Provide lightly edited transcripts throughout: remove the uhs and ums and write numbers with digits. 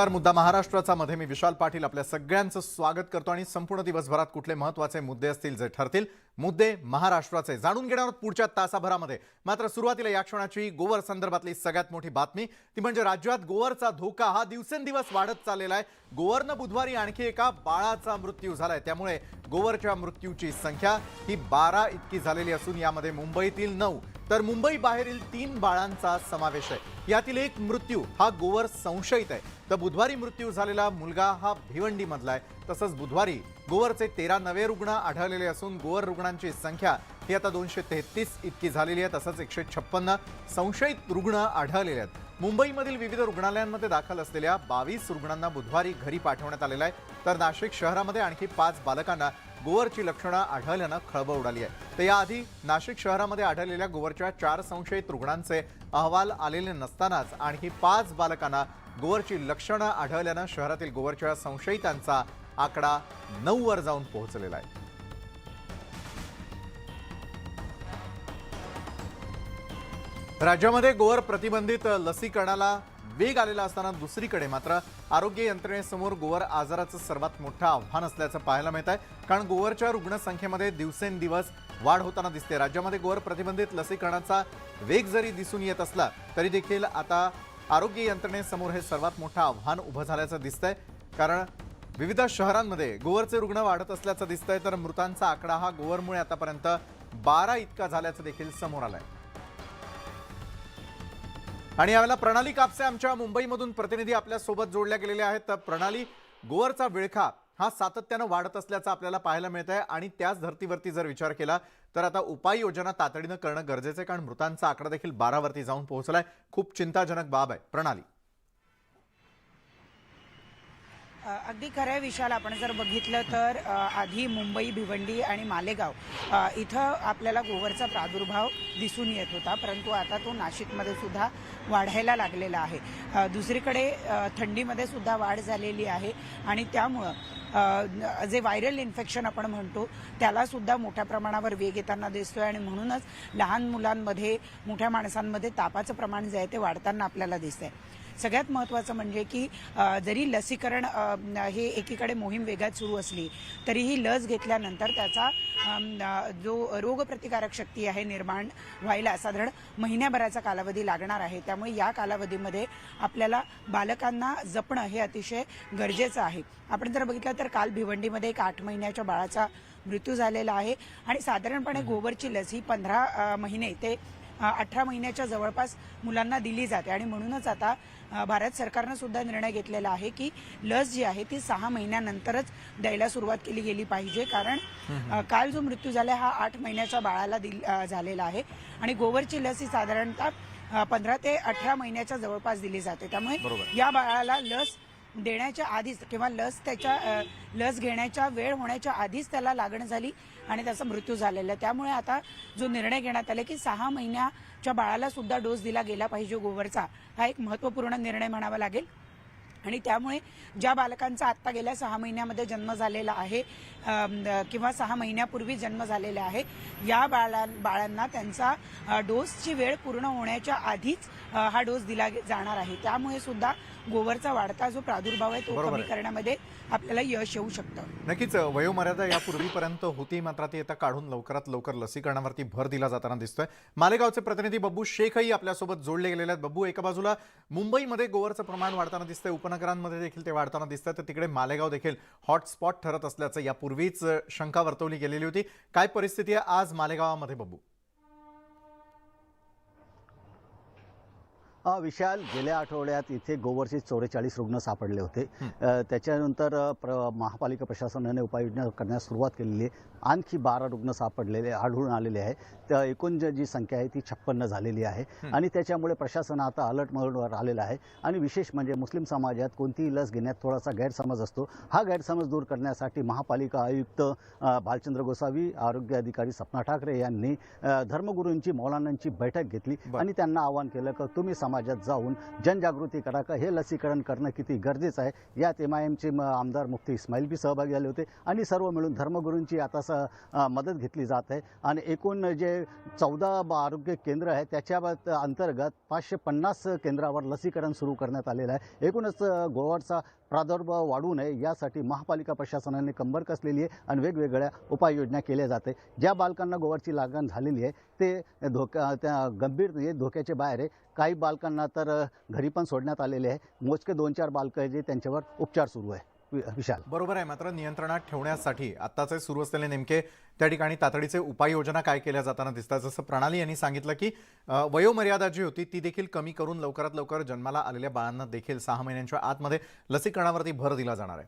मुद्दा महाराष्ट्राचा मध्ये मी विशाल पाटील आपल्या सगळ्यांचं स्वागत करतो आणि संपूर्ण दिवसभरात कुठले महत्त्वाचे मुद्दे असतील जे ठरतील मुद्दे महाराष्ट्राचे जाणून घेणार आहोत पुढच्या तासाभरामध्ये। मात्र सुरुवातीला या क्षणाची गोवर संदर्भातली सगळ्यात मोठी बातमी ती म्हणजे राज्यात गोवरचा धोका हा दिवसेंदिवस वाढत चाललेला आहे। गोवरनं बुधवारी आणखी एका बाळाचा मृत्यू झालाय, त्यामुळे गोवरच्या मृत्यूची संख्या ही 12 इतकी झालेली असून यामध्ये मुंबईतील 9 तर मुंबई बाहेरील 3 बाळांचा समावेश आहे। यातील एक मृत्यू हा गोवर संशयित आहे, तर बुधवारी मृत्यू झालेला मुलगा हा भिवंडी मधला आहे। तसंच बुधवारी गोवरचे 13 नवे रुग्ण आढळलेले असून गोवर रुग्णांची संख्या ही आता 233 इतकी झालेली आहे। तसंच 156 संशयित रुग्ण आढळलेले आहेत। मुंबईमधील विविध रुग्णालयांमध्ये दाखल असलेल्या 22 रुग्णांना बुधवारी घरी पाठवण्यात आलेलं आहे, तर नाशिक शहरामध्ये आणखी 5 बालकांना गोवरची लक्षणं आढळल्यानं खळबळ उडाली आहे। तर याआधी नाशिक शहरामध्ये आढळलेल्या गोवरच्या 4 संशयित रुग्णांचे अहवाल आलेले नसतानाच आणखी 5 बालकांना गोवरची लक्षणं आढळल्यानं शहरातील गोवरच्या संशयितांचा आकडा 9 वर जाऊन पोहोचलेला आहे। राज्यामध्ये गोवर प्रतिबंधित लसीकरणाला वेग आलेला असताना दुसरीकडे मात्र आरोग्य यंत्रणेसमोर गोवर आजाराचं सर्वात मोठं आव्हान असल्याचं पाहायला मिळत आहे, कारण गोवरच्या रुग्णसंख्येमध्ये दिवसेंदिवस वाढ होताना दिसते। राज्यामध्ये गोवर प्रतिबंधित लसीकरणाचा वेग जरी दिसून येत असला तरी देखील आता आरोग्य यंत्रणेसमोर हे सर्वात मोठं आव्हान उभं झाल्याचं दिसतंय, कारण विविध शहरांमध्ये गोवरचे रुग्ण वाढत असल्याचं दिसतंय, तर मृतांचा आकडा हा गोवरमुळे आतापर्यंत 12 इतका झाल्याचं देखील समोर आलंय। आणि यावेळेला प्रणाली कापसे आमच्या मुंबईमधून प्रतिनिधी आपल्या सोबत जोडल्या गेलेले आहेत। तर प्रणाली, गोवरचा विळखा हा सातत्यानं वाढत असल्याचं आपल्याला पाहायला मिळत आहे आणि त्याच धर्तीवरती जर विचार केला तर आता उपाययोजना तातडीनं करणं गरजेचं आहे, कारण मृतांचा आकडा देखील 12 वरती जाऊन पोहोचलाय। खूप चिंताजनक बाब आहे। प्रणाली, अगदी खरं आहे विशाल, आपण जर बघितलं तर आधी मुंबई, भिवंडी आणि मालेगाव इथं आपल्याला गोवरचा प्रादुर्भाव दिसून येत होता, परंतु आता तो नाशिकमध्ये सुद्धा वाढायला लागलेला आहे। दुसरीकडे थंडीमध्ये सुद्धा वाढ झालेली आहे आणि त्यामुळं जे व्हायरल इन्फेक्शन आपण म्हणतो त्याला सुद्धा मोठ्या प्रमाणावर वेग येताना दिसतोय आणि म्हणूनच लहान मुलांमध्ये, मोठ्या माणसांमध्ये तापाचं प्रमाण जे आहे ते वाढताना आपल्याला दिसतंय। सगळ्यात महत्त्वाचं म्हणजे की जरी लसीकरण हे एकीकडे मोहीम वेगात सुरू असली तरीही लस घेतल्यानंतर त्याचा जो रोगप्रतिकारक शक्ती आहे निर्माण व्हायला साधारण महिन्याभराचा कालावधी लागणार आहे। त्यामुळे या कालावधीमध्ये आपल्याला बालकांना जपणं हे अतिशय गरजेचं आहे। आपण जर बघितलं तर काल भिवंडीमध्ये एक 8 महिन्याच्या बाळाचा मृत्यू झालेला आहे आणि साधारणपणे गोवरची लस ही 15 महिने ते 18 महिन्याच्या जवळपास मुलांना दिली जाते आणि म्हणूनच आता भारत सरकारनं सुद्धा निर्णय घेतलेला आहे की लस जी आहे ती 6 महिन्यानंतरच द्यायला सुरुवात केली गेली पाहिजे, कारण काल जो मृत्यू झाला हा 8 महिन्याच्या बाळाला झालेला आहे आणि गोवरची लस ही साधारणतः 15 ते 18 महिन्याच्या जवळपास दिली जाते। त्यामुळे या बाळाला लस देण्याच्या आधीच किंवा लस घेण्याच्या वेळ होण्याच्या आधीच त्याला लागण झाली आणि त्याचा मृत्यू झालेला आहे। त्यामुळे आता जो निर्णय घेण्यात आला की 6 महिन्याच्या बाळाला सुद्धा डोस दिला गेला पाहिजे गोवरचा, हा एक महत्त्वपूर्ण निर्णय म्हणावा लागेल। आणि त्यामुळे ज्या बालकांचा आत्ता गेल्या 6 महिन्यामध्ये जन्म झालेला आहे किंवा 6 महिन्यापूर्वी जन्म झालेला आहे, या बाळांना त्यांचा डोसची वेळ पूर्ण होण्याच्या आधीच हा डोस दिला जाणार आहे। त्यामुळे सुद्धा गोवरचा वाढता जो प्रादुर्भाव आहे तो कमी करण्यामध्ये आपल्याला यश येऊ शकतं। नक्कीच वयोमर्यादा यापूर्वीपर्यंत होती, मात्र ती आता काढून लवकरात लवकर लसीकरणावरती भर दिला जाताना दिसतोय। मालेगावचे प्रतिनिधी बब्बू शेखही आपल्यासोबत जोडले गेलेले आहेत। बब्बू, एका बाजूला मुंबईमध्ये गोवरचं प्रमाण वाढताना दिसतंय, उपनगरांमध्ये देखील ते वाढताना दिसतंय, तर तिकडे मालेगाव देखील हॉटस्पॉट ठरत असल्याचं यापूर्वीच शंका वर्तवली गेलेली होती। काय परिस्थिती आहे आज मालेगावामध्ये बब्बू? विशाल, गेल्या आठवड्यात इथे गोवरचे 44 रुग्ण सापडले होते। त्याच्यानंतर महापालिका प्रशासनाने उपाययोजना करण्यास सुरुवात केलेली आहे। आणखी 12 रुग्ण सापडलेले आढळून आलेले आहे। तर एकूण जी संख्या आहे ती 56 झालेली आहे आणि त्याच्यामुळे प्रशासन आता अलर्ट मोडवर आलेलं आहे। आणि विशेष म्हणजे मुस्लिम समाजात कोणतीही लस घेण्यात थोडासा गैरसमज असतो, हा गैरसमज दूर करण्यासाठी महापालिका आयुक्त भालचंद्र गोसावी, आरोग्य अधिकारी सपना ठाकरे यांनी धर्मगुरूंची, मौलानांची बैठक घेतली आणि त्यांना आवाहन केलं की तुम्ही समाजात जाऊन जनजागृती करा का हे लसीकरण करणं किती गरजेचं आहे. यात MIMचे आमदार मुफ्ती इस्माईल बी सहभागी झाले होते आणि सर्व मिळून धर्मगुरूंची आता मदत घेतली जात आहे. आणि एकूण जे 14 आरोग्य केंद्र आहे त्याच्या अंतर्गत 550 केंद्रावर लसीकरण सुरू करण्यात आलेलं आहे. एकूणच गोवरचा प्रादुर्भाव वाढू नये यासाठी महापालिका प्रशासनाने कंबर कसलेली आहे आणि वेगवेगळ्या उपाययोजना केल्या जाते. ज्या बालकांना गोवरची लागण झालेली आहे ते त्या गंभीर धोक्याच्या बाहेर आहे. काही बालकांना तर घरी पण सोडण्यात आलेले आहे. मोजके 2-4 बालकं जे त्यांच्यावर उपचार सुरू आहे. विशाल, बरोबर आहे. मात्र नियंत्रणात ठेवण्यासाठी आत्ताचे सुरू असलेले नेमके त्या ठिकाणी तातडीचे उपाययोजना काय केल्या जाताना दिसतात. जसं प्रणाली यांनी सांगितलं की वयोमर्यादा जी होती ती देखील कमी करून लवकरात लवकर जन्माला आलेल्या बाळांना देखील 6 महिन्यांच्या आतमध्ये लसीकरणावरती भर दिला जाणार आहे.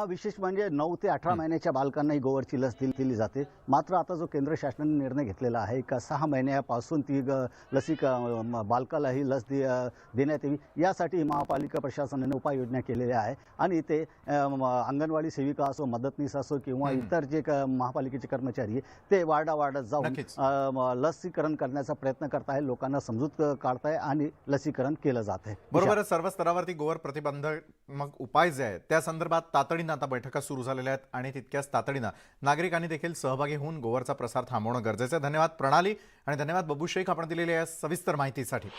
विशेष म्हणजे 9 ते 18 महिन्याच्या बालकांनाही गोवरची लस दिली जाते. मात्र आता जो केंद्र शासनाने निर्णय घेतलेला आहे का 6 महिन्यापासून ती बालकालाही लस देण्यात यावी यासाठी महापालिका प्रशासनाने उपाययोजना केलेल्या आहे. आणि ते अंगणवाडी सेविका असो, मदतनीस असो किंवा इतर जे महापालिकेचे कर्मचारी आहे ते वार्डात जाऊन लसीकरण करण्याचा प्रयत्न करत आहे. लोकांना समजूत काढत आहे आणि लसीकरण केलं जात आहे. बरोबर. सर्व स्तरावरती गोवर प्रतिबंधात्मक उपाय जे आहेत त्या संदर्भात तातडीनं आता बैठका सुरू झालेल्या आहेत आणि तितक्याच तातडीनं नागरिकांनी देखील सहभागी होऊन गोवरचा प्रसार थांबवणं गरजेचं आहे. धन्यवाद प्रणाली आणि धन्यवाद बब्बू शेख आपण दिलेल्या या सविस्तर माहितीसाठी.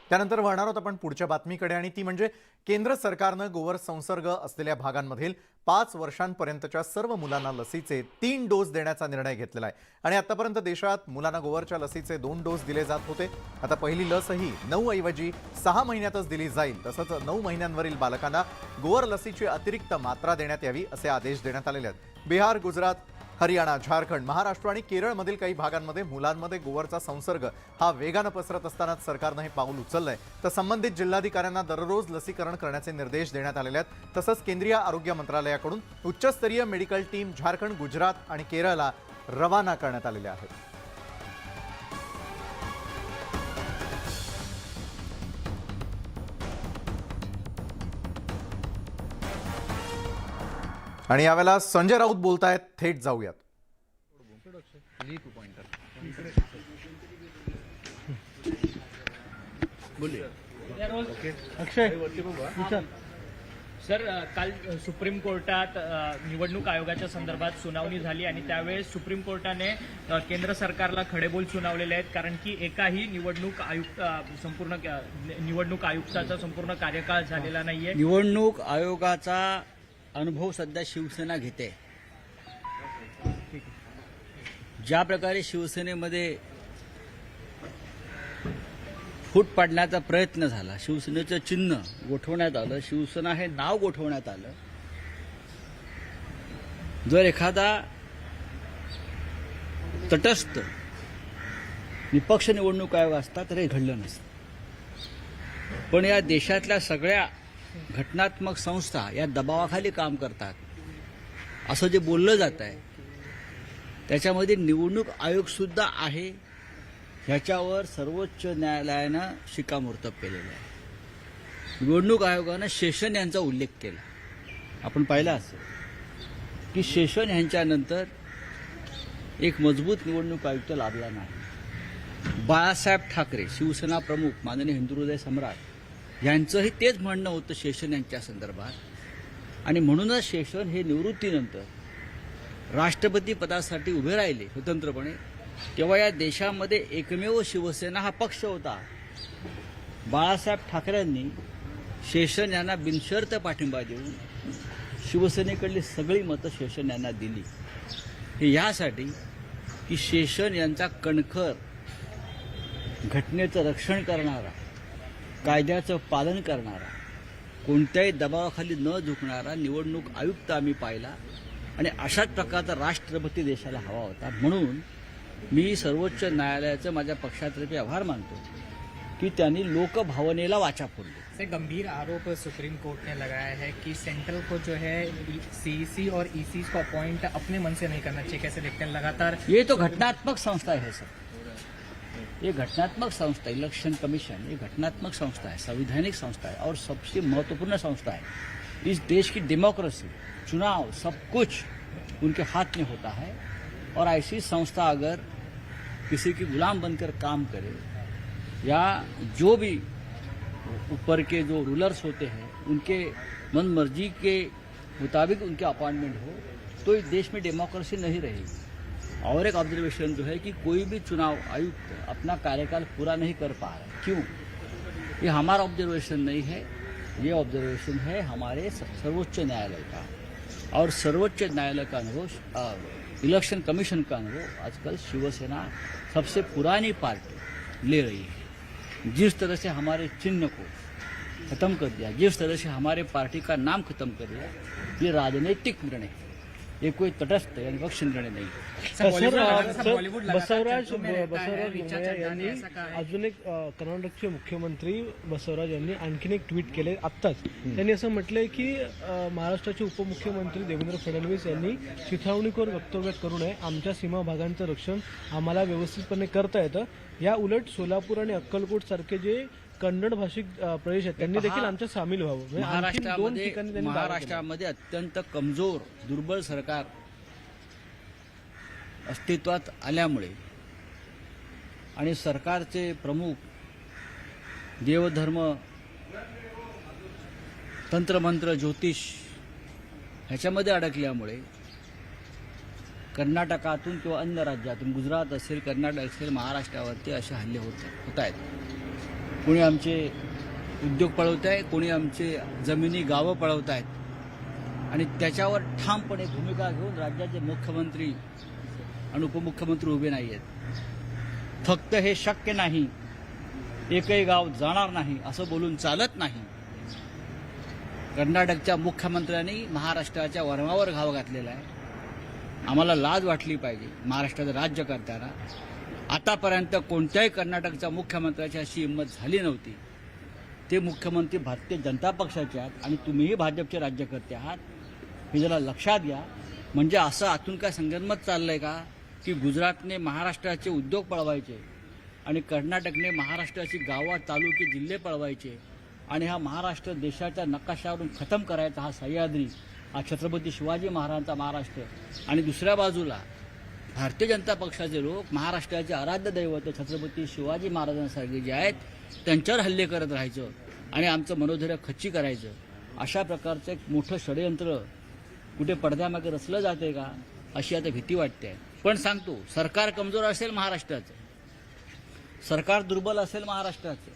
त्यानंतर वळणार आहोत आपण पुढच्या बातमीकडे आणि ती म्हणजे केंद्र सरकारनं गोवर संसर्ग असलेल्या भागांमधील 5 वर्षांपर्यंतच्या सर्व मुलांना लसीचे 3 डोस देण्याचा निर्णय घेतलेला आहे. आणि आतापर्यंत देशात मुलांना गोवरच्या लसीचे 2 डोस दिले जात होते. आता पहिली लसही 9 ऐवजी 6 महिन्यातच दिली जाईल. तसंच 9 महिन्यांवरील बालकांना गोवर लसीची अतिरिक्त मात्रा देण्यात यावी असे आदेश देण्यात आलेले आहेत. बिहार, गुजरात, हरियाणा, झारखंड, महाराष्ट्र आणि केरळमधील काही भागांमध्ये मुलांमध्ये गोवरचा संसर्ग हा वेगानं पसरत असतानाच सरकारनं हे पाऊल उचललंय. तर संबंधित जिल्हाधिकाऱ्यांना दररोज लसीकरण करण्याचे निर्देश देण्यात आलेले आहेत. तसंच केंद्रीय आरोग्य मंत्रालयाकडून उच्चस्तरीय मेडिकल टीम झारखंड, गुजरात आणि केरळला रवाना करण्यात आलेल्या आहेत. आणि यावेळेला संजय राऊत बोलतायत. थेट जाऊयात. सर, काल सुप्रीम कोर्टात निवडणूक आयोगाच्या संदर्भात सुनावणी झाली आणि त्यावेळेस सुप्रीम कोर्टाने केंद्र सरकारला खडेबोल सुनावलेले आहेत. कारण की एकाही निवडणूक आयुक्ताचा संपूर्ण कार्यकाळ झालेला नाहीये. निवडणूक आयोगाचा अनुभव सध्या शिवसेना घेते. ज्या प्रकारे शिवसेनेमध्ये फूट पाडण्याचा प्रयत्न झाला, शिवसेनेचं चिन्ह गोठवण्यात आलं, शिवसेना हे नाव गोठवण्यात आलं. जर एखादा तटस्थ निपक्ष निवडणूक आयोग असता तर हे घडलं नसतं. पण या देशातल्या सगळ्या घटनात्मक संस्था या दबावाखाली काम करतात असं जे बोललं जात आहे त्याच्यामध्ये निवडणूक आयोग सुद्धा आहे ह्याच्यावर सर्वोच्च न्यायालयानं शिक्कामोर्तब केलेलं आहे. निवडणूक आयोगानं शेषन यांचा उल्लेख केला. आपण पाहिलं असेल की शेषन यांच्यानंतर एक मजबूत निवडणूक आयुक्त लाभला नाही. बाळासाहेब ठाकरे, शिवसेना प्रमुख, माननीय हिंदुहृदय सम्राट यांचंही तेच म्हणणं होतं शेषन यांच्या संदर्भात. आणि म्हणूनच शेषन हे निवृत्तीनंतर राष्ट्रपती पदासाठी उभे राहिले स्वतंत्रपणे. तेव्हा या देशामध्ये एकमेव शिवसेना हा पक्ष होता. बाळासाहेब ठाकरेंनी शेषन यांना बिनशर्त पाठिंबा देऊन शिवसेनेकडली सगळी मतं शेषन यांना दिली. हे यासाठी की शेषन यांचा कणखर, घटनेचं रक्षण करणारा, कायद्याचं पालन करणारा, कोणत्याही दबावाखाली न झुकणारा निवडणूक आयुक्त आम्ही पाहिला. आणि अशाच प्रकारचा राष्ट्रपती देशाला हवा होता. म्हणून मी सर्वोच्च न्यायालयाचं माझ्या पक्षातर्फे आभार मानतो कि त्यांनी लोकभावनेला वाचा फोडली. से गंभीर आरोप सुप्रीम कोर्ट ने लगाया है कि सेंट्रल को जो है सीईसी और ईसी को अपॉइंट अपने मन से नहीं करना चाहिए. कैसे देखते हैं लगातार ये तो घटनात्मक संस्था है सर. ये घटनात्मक संस्था, इलेक्शन कमीशन ये घटनात्मक संस्था है, संवैधानिक संस्था है और सबसे महत्वपूर्ण संस्था है. इस देश की डेमोक्रेसी, चुनाव, सब कुछ उनके हाथ में होता है. और ऐसी संस्था अगर किसी की गुलाम बनकर काम करे, या जो भी ऊपर के जो रूलर्स होते हैं उनके मन मर्जी के मुताबिक उनके अपॉइंटमेंट हो, तो इस देश में डेमोक्रेसी नहीं रहेगी। और एक ऑब्जर्वेशन जो है कि कोई भी चुनाव आयुक्त अपना कार्यकाल पूरा नहीं कर पा रहा है। क्यों? ये हमारा ऑब्जर्वेशन नहीं है, ये ऑब्जर्वेशन है हमारे सर्वोच्च न्यायालय का। और सर्वोच्च न्यायालय का अनुभव, इलेक्शन कमीशन का अनुभव आजकल शिवसेना सबसे पुरानी पार्टी ले रही है। जिस तरह से हमारे चिन्ह को खत्म कर दिया, जिस तरह से हमारे पार्टी का नाम खत्म कर दिया, ये राजनीतिक निर्णय है, ये कोई तटस्थ यानी पक्ष निर्णय नहीं है। बसवराज बोम्मैया यांनी अजून एक कर्नाटकचे मुख्यमंत्री बसवराज यांनी आणखीन एक ट्विट केले आत्ताच. त्यांनी असं म्हटलंय की महाराष्ट्राचे उपमुख्यमंत्री देवेंद्र फडणवीस यांनी चिथावणीखोर वक्तव्य करू नये. आमच्या सीमा भागांचं रक्षण आम्हाला व्यवस्थितपणे करता येतं. या उलट सोलापूर आणि अक्कलकोट सारखे जे कन्नड भाषिक प्रदेश आहेत त्यांनी देखील आमच्यात सामील व्हावं. म्हणजे आणखीन दोन ठिकाणी त्यांनी दावा केला. महाराष्ट्रामध्ये अत्यंत कमजोर दुर्बल सरकार अस्तित्वात आल्यामुळे आणि सरकारचे प्रमुख देवधर्म, तंत्रमंत्र, ज्योतिष ह्याच्यामध्ये अडकल्यामुळे कर्नाटकातून किंवा अन्य राज्यातून, गुजरात असेल, कर्नाटक असेल, महाराष्ट्रावरती असे हल्ले होत आहेत. कोणी आमचे उद्योग पळवत आहे, कोणी आमचे जमिनी गावं पळवत आहेत. आणि त्याच्यावर ठामपणे भूमिका घेऊन राज्याचे मुख्यमंत्री आणि उपमुख्यमंत्री उभे नाही आहेत. फक्त हे शक्य नाही, एकही गाव जाणार नाही असं बोलून चालत नाही. कर्नाटकच्या मुख्यमंत्र्यांनी महाराष्ट्राच्या वर्मावर घाव घातलेला आहे. आम्हाला लाज वाटली पाहिजे महाराष्ट्राचं राज्य करताना. आतापर्यंत कोणत्याही कर्नाटकच्या मुख्यमंत्र्याची अशी हिंमत झाली नव्हती. ते मुख्यमंत्री भारतीय जनता पक्षाचे आहेत आणि तुम्हीही भाजपचे राज्यकर्ते आहात, हे जरा लक्षात घ्या. म्हणजे असं आतून काय संगनमत चाललंय का की गुजरातने महाराष्ट्राचे उद्योग पळवायचे आणि कर्नाटकने महाराष्ट्राची गावं, तालुके, जिल्हे पळवायचे आणि हा महाराष्ट्र देशाच्या नकाशावरून खतम करायचा, हा सह्याद्री, हा छत्रपती शिवाजी महाराजांचा महाराष्ट्र. आणि दुसऱ्या बाजूला भारतीय जनता पक्षाचे लोक महाराष्ट्राचे आराध्य दैवत छत्रपती शिवाजी महाराजांसारखे जे आहेत त्यांच्यावर हल्ले करत राहायचं आणि आमचं मनोधैर्य खच्ची करायचं. अशा प्रकारचं एक मोठं षडयंत्र कुठे पडद्यामागे रचलं जाते का, अशी आता भीती वाटते. पण सांगतो, सरकार कमजोर असेल महाराष्ट्राचं, सरकार दुर्बल असेल महाराष्ट्राचं,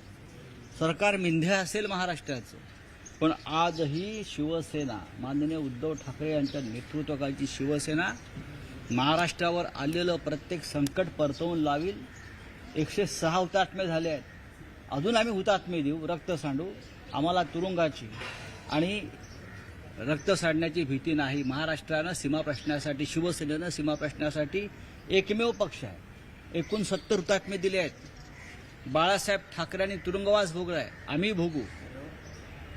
सरकार मिंध्य असेल महाराष्ट्राचं, पण आजही शिवसेना, माननीय उद्धव ठाकरे यांच्या नेतृत्वाखालची शिवसेना महाराष्ट्रावर आलेलं प्रत्येक संकट परतवून लावील. 106 हुतात्मे झाले आहेत. अजून आम्ही हुतात्मे देऊ, रक्त सांडू. आम्हाला तुरुंगाची आणि रक्त सांडण्याची भीती नाही. महाराष्ट्रानं सीमा प्रश्नासाठी, शिवसेनेनं सीमा प्रश्नासाठी एकमेव पक्ष आहे. 69 हुतात्मे दिले आहेत. बाळासाहेब ठाकरेंनी तुरुंगवास भोगलाय, आम्ही भोगू.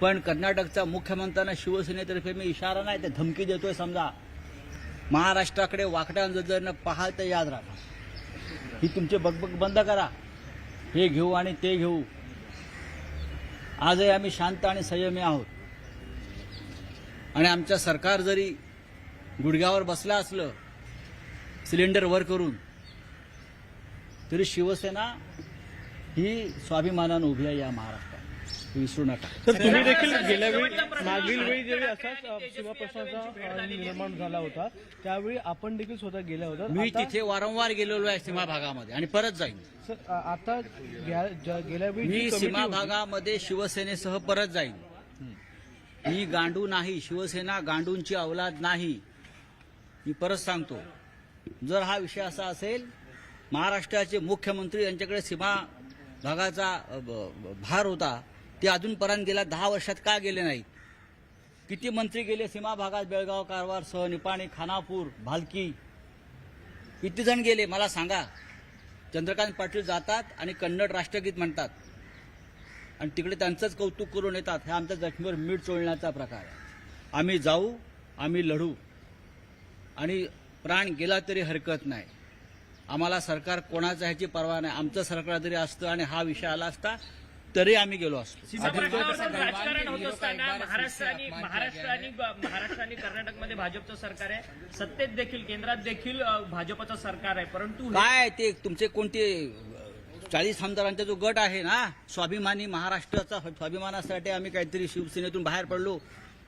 पण कर्नाटकचा मुख्यमंत्र्यांना शिवसेनेतर्फे मी इशारा नाही, ते धमकी देतोय. समजा महाराष्ट्राकडे वाकड्या नजरेनं पाहाल तर याद राखा, ही तुमचे बकबक बंद करा. हे घेऊ आणि ते घेऊ. आजही आम्ही शांत आणि संयमी आहोत. आणि आमचं सरकार जरी गुडघ्यावर बसलं असलं सिलेंडर वर करून, तरी शिवसेना ही स्वाभिमानानं उभी आहे या महाराष्ट्रात, विसरू नका. तर तुम्ही देखील गेल्या वेळी, मागील वेळी जेव्हा असाच सीमा प्रश्नाचा निर्माण झाला होता त्यावेळी आपण देखील स्वतः गेल्या होता. मी तिथे वारंवार गेलेलो आहे सीमा भागामध्ये आणि परत जाईन. सर आता गेल्या वेळी मी जी कमिटी सीमा होती- भागामध्ये शिवसेनेसह परत जाईन. मी गांडू नाही, शिवसेना गांडूंची अवलाद नाही. मी परत सांगतो, जर हा विषय असा असेल, महाराष्ट्राचे मुख्यमंत्री यांच्याकडे सीमा भागाचा भार होता, ते अजूनपर्यंत गेल्या 10 वर्षात का गेले नाहीत? किती मंत्री गेले सीमा भागात? बेळगाव, कारवार सह निपाणी, खानापूर, भालकी, किती जण गेले मला सांगा. चंद्रकांत पाटील जातात आणि कन्नड राष्ट्रगीत म्हणतात आणि तिकडे त्यांचंच कौतुक करून येतात. हे आमच्या जखमीवर मीठ चोळण्याचा प्रकार आहे. आम्ही जाऊ, आम्ही लढू आणि प्राण गेला तरी हरकत नाही. आम्हाला सरकार कोणाचा ह्याची पर्वा नाही. आमचं सरकार जरी असतं आणि हा विषय आला असता तरी आम्ही गेलो असतो. सीमा प्रश्नावर राजकारण होत असताना महाराष्ट्र आणि कर्नाटकमध्ये भाजपचं सरकार आहे, सत्तेत देखील केंद्रात देखील भाजपचं सरकार आहे, परंतु काय ते तुमचे कोणते 40 आमदारांचा जो गट आहे ना, स्वाभिमानी महाराष्ट्राचा स्वाभिमानासाठी आम्ही काहीतरी शिवसेनेतून बाहेर पडलो.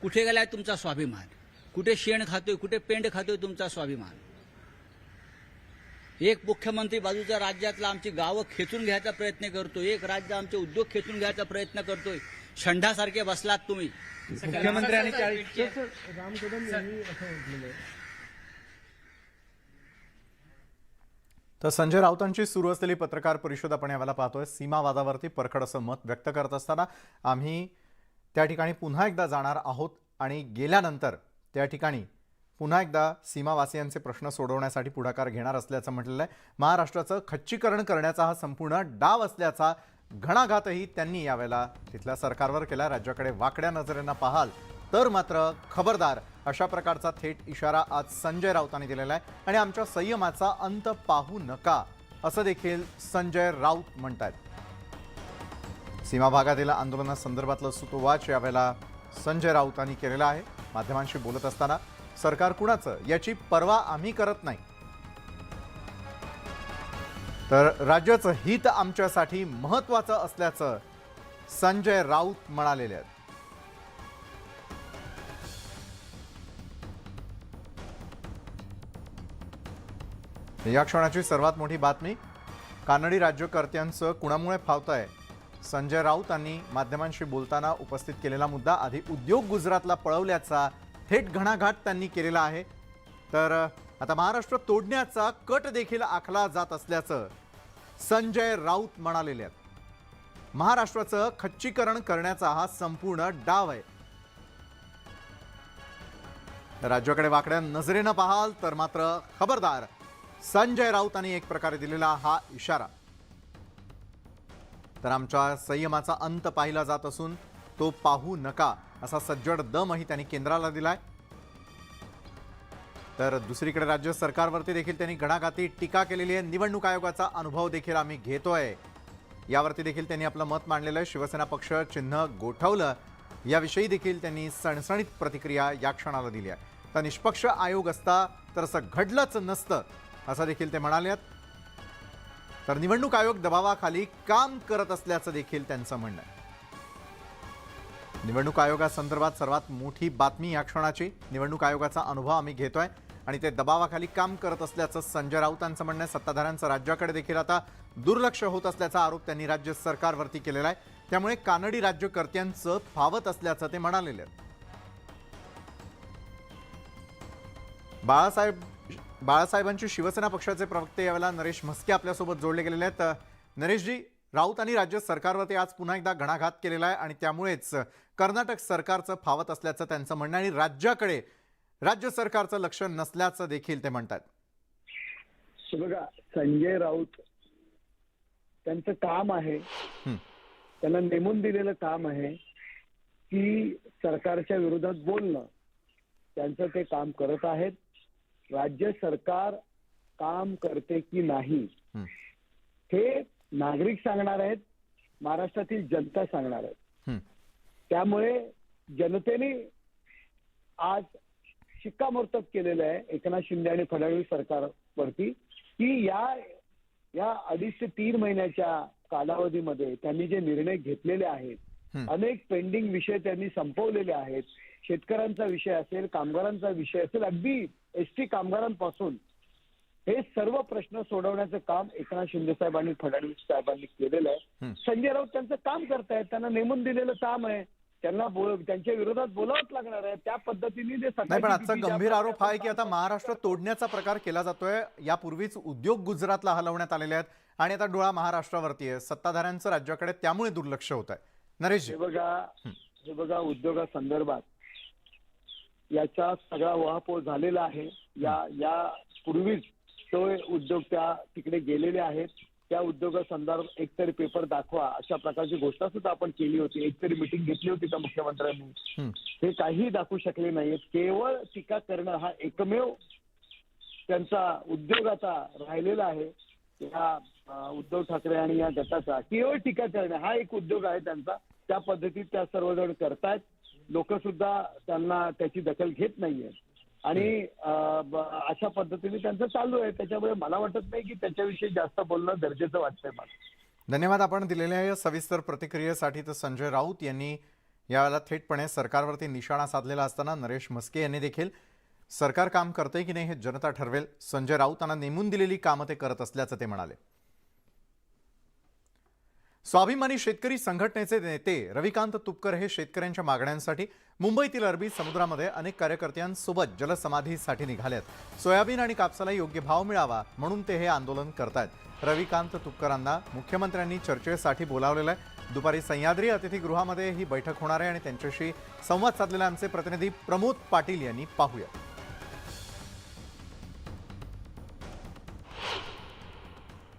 कुठे गेलाय तुमचा स्वाभिमान? कुठे शेण खातोय, कुठे पेंड खातोय तुमचा स्वाभिमान? एक मुख्यमंत्री बाजूच्या राज्यातला आमची गावं खेचून घ्यायचा प्रयत्न करतोय, एक राज्य आमचे उद्योग खेचून घ्यायचा प्रयत्न करतोय. षंढासारखे बसलात तुम्ही. मुख्यमंत्र्यांनी राम कदम यांनी असं म्हटलेलं आहे. तर संजय राऊतांची सुरू असलेली पत्रकार परिषद आपण यावेळेला पाहतोय. सीमावादावरती परखड असं मत व्यक्त करत असताना आम्ही त्या ठिकाणी पुन्हा एकदा जाणार आहोत आणि गेल्यानंतर त्या ठिकाणी पुन्हा एकदा सीमावासियांचे प्रश्न सोडवण्यासाठी पुढाकार घेणार असल्याचं म्हटलेलं आहे. महाराष्ट्राचं खच्चीकरण करण्याचा हा संपूर्ण डाव असल्याचा घणाघातही त्यांनी यावेळेला तिथल्या सरकारवर केला. राज्याकडे वाकड्या नजरेनं पाहाल तर मात्र खबरदार, अशा प्रकारचा थेट इशारा आज संजय राऊतांनी दिलेला आहे. आणि आमच्या संयमाचा अंत पाहू नका असं देखील संजय राऊत म्हणतात. सीमा भागातील आंदोलनासंदर्भातलं सूतोवाच यावेळेला संजय राऊतांनी केलेला आहे. माध्यमांशी बोलत असताना सरकार कुणाचं याची पर्वा आम्ही करत नाही, तर राज्याचं हित आमच्यासाठी महत्त्वाचं असल्याचं संजय राऊत म्हणालेले आहेत. या क्षणाची सर्वात मोठी बातमी, कानडी राज्यकर्त्यांचं कुणामुळे फावतंय? संजय राऊतांनी माध्यमांशी बोलताना उपस्थित केलेला मुद्दा. आधी उद्योग गुजरातला पळवल्याचा थेट घणाघात त्यांनी केलेला आहे. तर आता महाराष्ट्र तोडण्याचा कट देखील आखला जात असल्याचं संजय राऊत म्हणालेले आहेत. महाराष्ट्राचं खच्चीकरण करण्याचा हा संपूर्ण डाव आहे. राज्याकडे वाकड्या नजरेनं पाहाल तर मात्र खबरदार, संजय राऊतांनी एक प्रकारे दिलेला हा इशारा. तर आमच्या संयमाचा अंत पाहिला जात असून तो पाहू नका असा सज्जड दमही त्यांनी केंद्राला दिलाय. तर दुसरीकडे राज्य सरकारवरती देखील त्यांनी घणाघाती टीका केलेली आहे. निवडणूक आयोगाचा अनुभव देखील आम्ही घेतोय यावरती देखील त्यांनी आपलं मत मांडलेलं आहे. शिवसेना पक्ष चिन्ह गोठवलं याविषयी देखील त्यांनी सणसणीत प्रतिक्रिया या क्षणाला दिली आहे. तर निष्पक्ष आयोग असता तर असं घडलंच नसतं असं देखील ते म्हणाले आहेत. तर निवडणूक आयोग दबावाखाली काम करत असल्याचं देखील त्यांचं म्हणणं आहे. निवडणूक आयोगासंदर्भात सर्वात मोठी बातमी या क्षणाची, निवडणूक आयोगाचा अनुभव आम्ही घेतोय आणि ते दबावाखाली काम करत असल्याचं संजय राऊतांचं म्हणणं आहे. सत्ताधाऱ्यांचं राज्याकडे देखील आता दुर्लक्ष होत असल्याचा आरोप त्यांनी राज्य सरकारवरती केलेला आहे. त्यामुळे कानडी राज्यकर्त्यांचं फावत असल्याचं ते म्हणालेले आहेत. बाळासाहेबांची शिवसेना पक्षाचे प्रवक्ते यावेळेला नरेश म्हस्के आपल्यासोबत जोडले गेलेले आहेत. नरेशजी, राऊतांनी राज्य सरकारवरती आज पुन्हा एकदा घणाघात केलेला आहे आणि त्यामुळेच कर्नाटक सरकारचं फावत असल्याचं त्यांचं म्हणणं आणि राज्याकडे राज्य सरकारचं लक्ष नसल्याचं देखील ते म्हणतात. बघा, संजय राऊत त्यांचं काम आहे, त्यांना नेमून दिलेलं काम आहे की सरकारच्या विरोधात बोलणं. त्यांचं ते काम करत आहेत. राज्य सरकार काम करते की नाही हे नागरिक सांगणार आहेत, महाराष्ट्रातील जनता सांगणार आहेत. त्यामुळे जनतेने आज शिक्कामोर्तब केलेलं आहे एकनाथ शिंदे आणि फडणवीस सरकारवरती की या 2.5 ते 3 महिन्याच्या कालावधीमध्ये त्यांनी जे निर्णय घेतलेले आहेत, अनेक पेंडिंग विषय त्यांनी संपवलेले आहेत. शेतकऱ्यांचा विषय असेल, कामगारांचा विषय असेल, अगदी एसटी कामगारांपासून हे सर्व प्रश्न सोडवण्याचं काम एकनाथ शिंदे साहेब आणि फडणवीस साहेबांनी केलेलं आहे. संजय राऊत त्यांचं काम करतायत, त्यांना नेमून दिलेलं काम आहे, त्यांना त्यांच्या विरोधात बोलावंच लागणार आहे. त्या पद्धतीने नाही, पण आजचा गंभीर आरोप आहे की आता महाराष्ट्र तोडण्याचा प्रकार केला जातोय. यापूर्वीच उद्योग गुजरातला हलवण्यात आलेले आहेत आणि आता डोळा महाराष्ट्रावरती आहे. सत्ताधाऱ्यांचं राज्याकडे त्यामुळे दुर्लक्ष होत आहे. नरेश, हे बघा उद्योगासंदर्भात याचा सगळा उहापोह झालेला आहे. या पूर्वीच तो उद्योग त्या तिकडे गेलेले आहेत. त्या उद्योगासंदर्भात एकतरी पेपर दाखवा अशा प्रकारची घोषणा सुद्धा आपण केली होती. एकतरी मिटिंग घेतली होती का मुख्यमंत्र्यांनी? हे काहीही दाखवू शकले नाहीत. केवळ टीका करणं हा एकमेव त्यांचा उद्योगाचा राहिलेला आहे. उद्धव ठाकरे आणि या गटाचा केवळ टीका करणे हा एक उद्योग आहे त्यांचा. त्या पद्धतीत त्या सर्वजण करतायत. लोक सुद्धा त्यांना त्याची दखल घेत नाहीये आणि अशा पद्धतीने त्यांचं चालू आहे. त्याच्यामुळे मला वाटत नाही की त्याच्याविषयी जास्त बोलणं गरजेचं वाटतंय मला. धन्यवाद आपण दिलेल्या या सविस्तर प्रतिक्रियेसाठी. तर संजय राऊत यांनी यावेळेला थेटपणे सरकारवरती निशाणा साधलेला असताना नरेश म्हस्के यांनी देखील सरकार काम करते की नाही हे जनता ठरवेल, संजय राऊतांना नेमून दिलेली कामं ते करत असल्याचं ते म्हणाले. स्वाभिमानी शेतकरी संघटनेचे नेते रविकांत तुपकर हे शेतकऱ्यांच्या मागण्यांसाठी मुंबईतील अरबी समुद्रामध्ये अनेक कार्यकर्त्यांसोबत जलसमाधीसाठी निघालेत. सोयाबीन आणि कापसाला योग्य भाव मिळावा म्हणून ते हे आंदोलन करतायत. रविकांत तुपकरांना मुख्यमंत्र्यांनी चर्चेसाठी बोलावलेलं आहे. दुपारी सह्याद्री अतिथीगृहामध्ये ही बैठक होणार आहे आणि त्यांच्याशी संवाद साधलेले आमचे प्रतिनिधी प्रमोद पाटील यांनी पाहूया.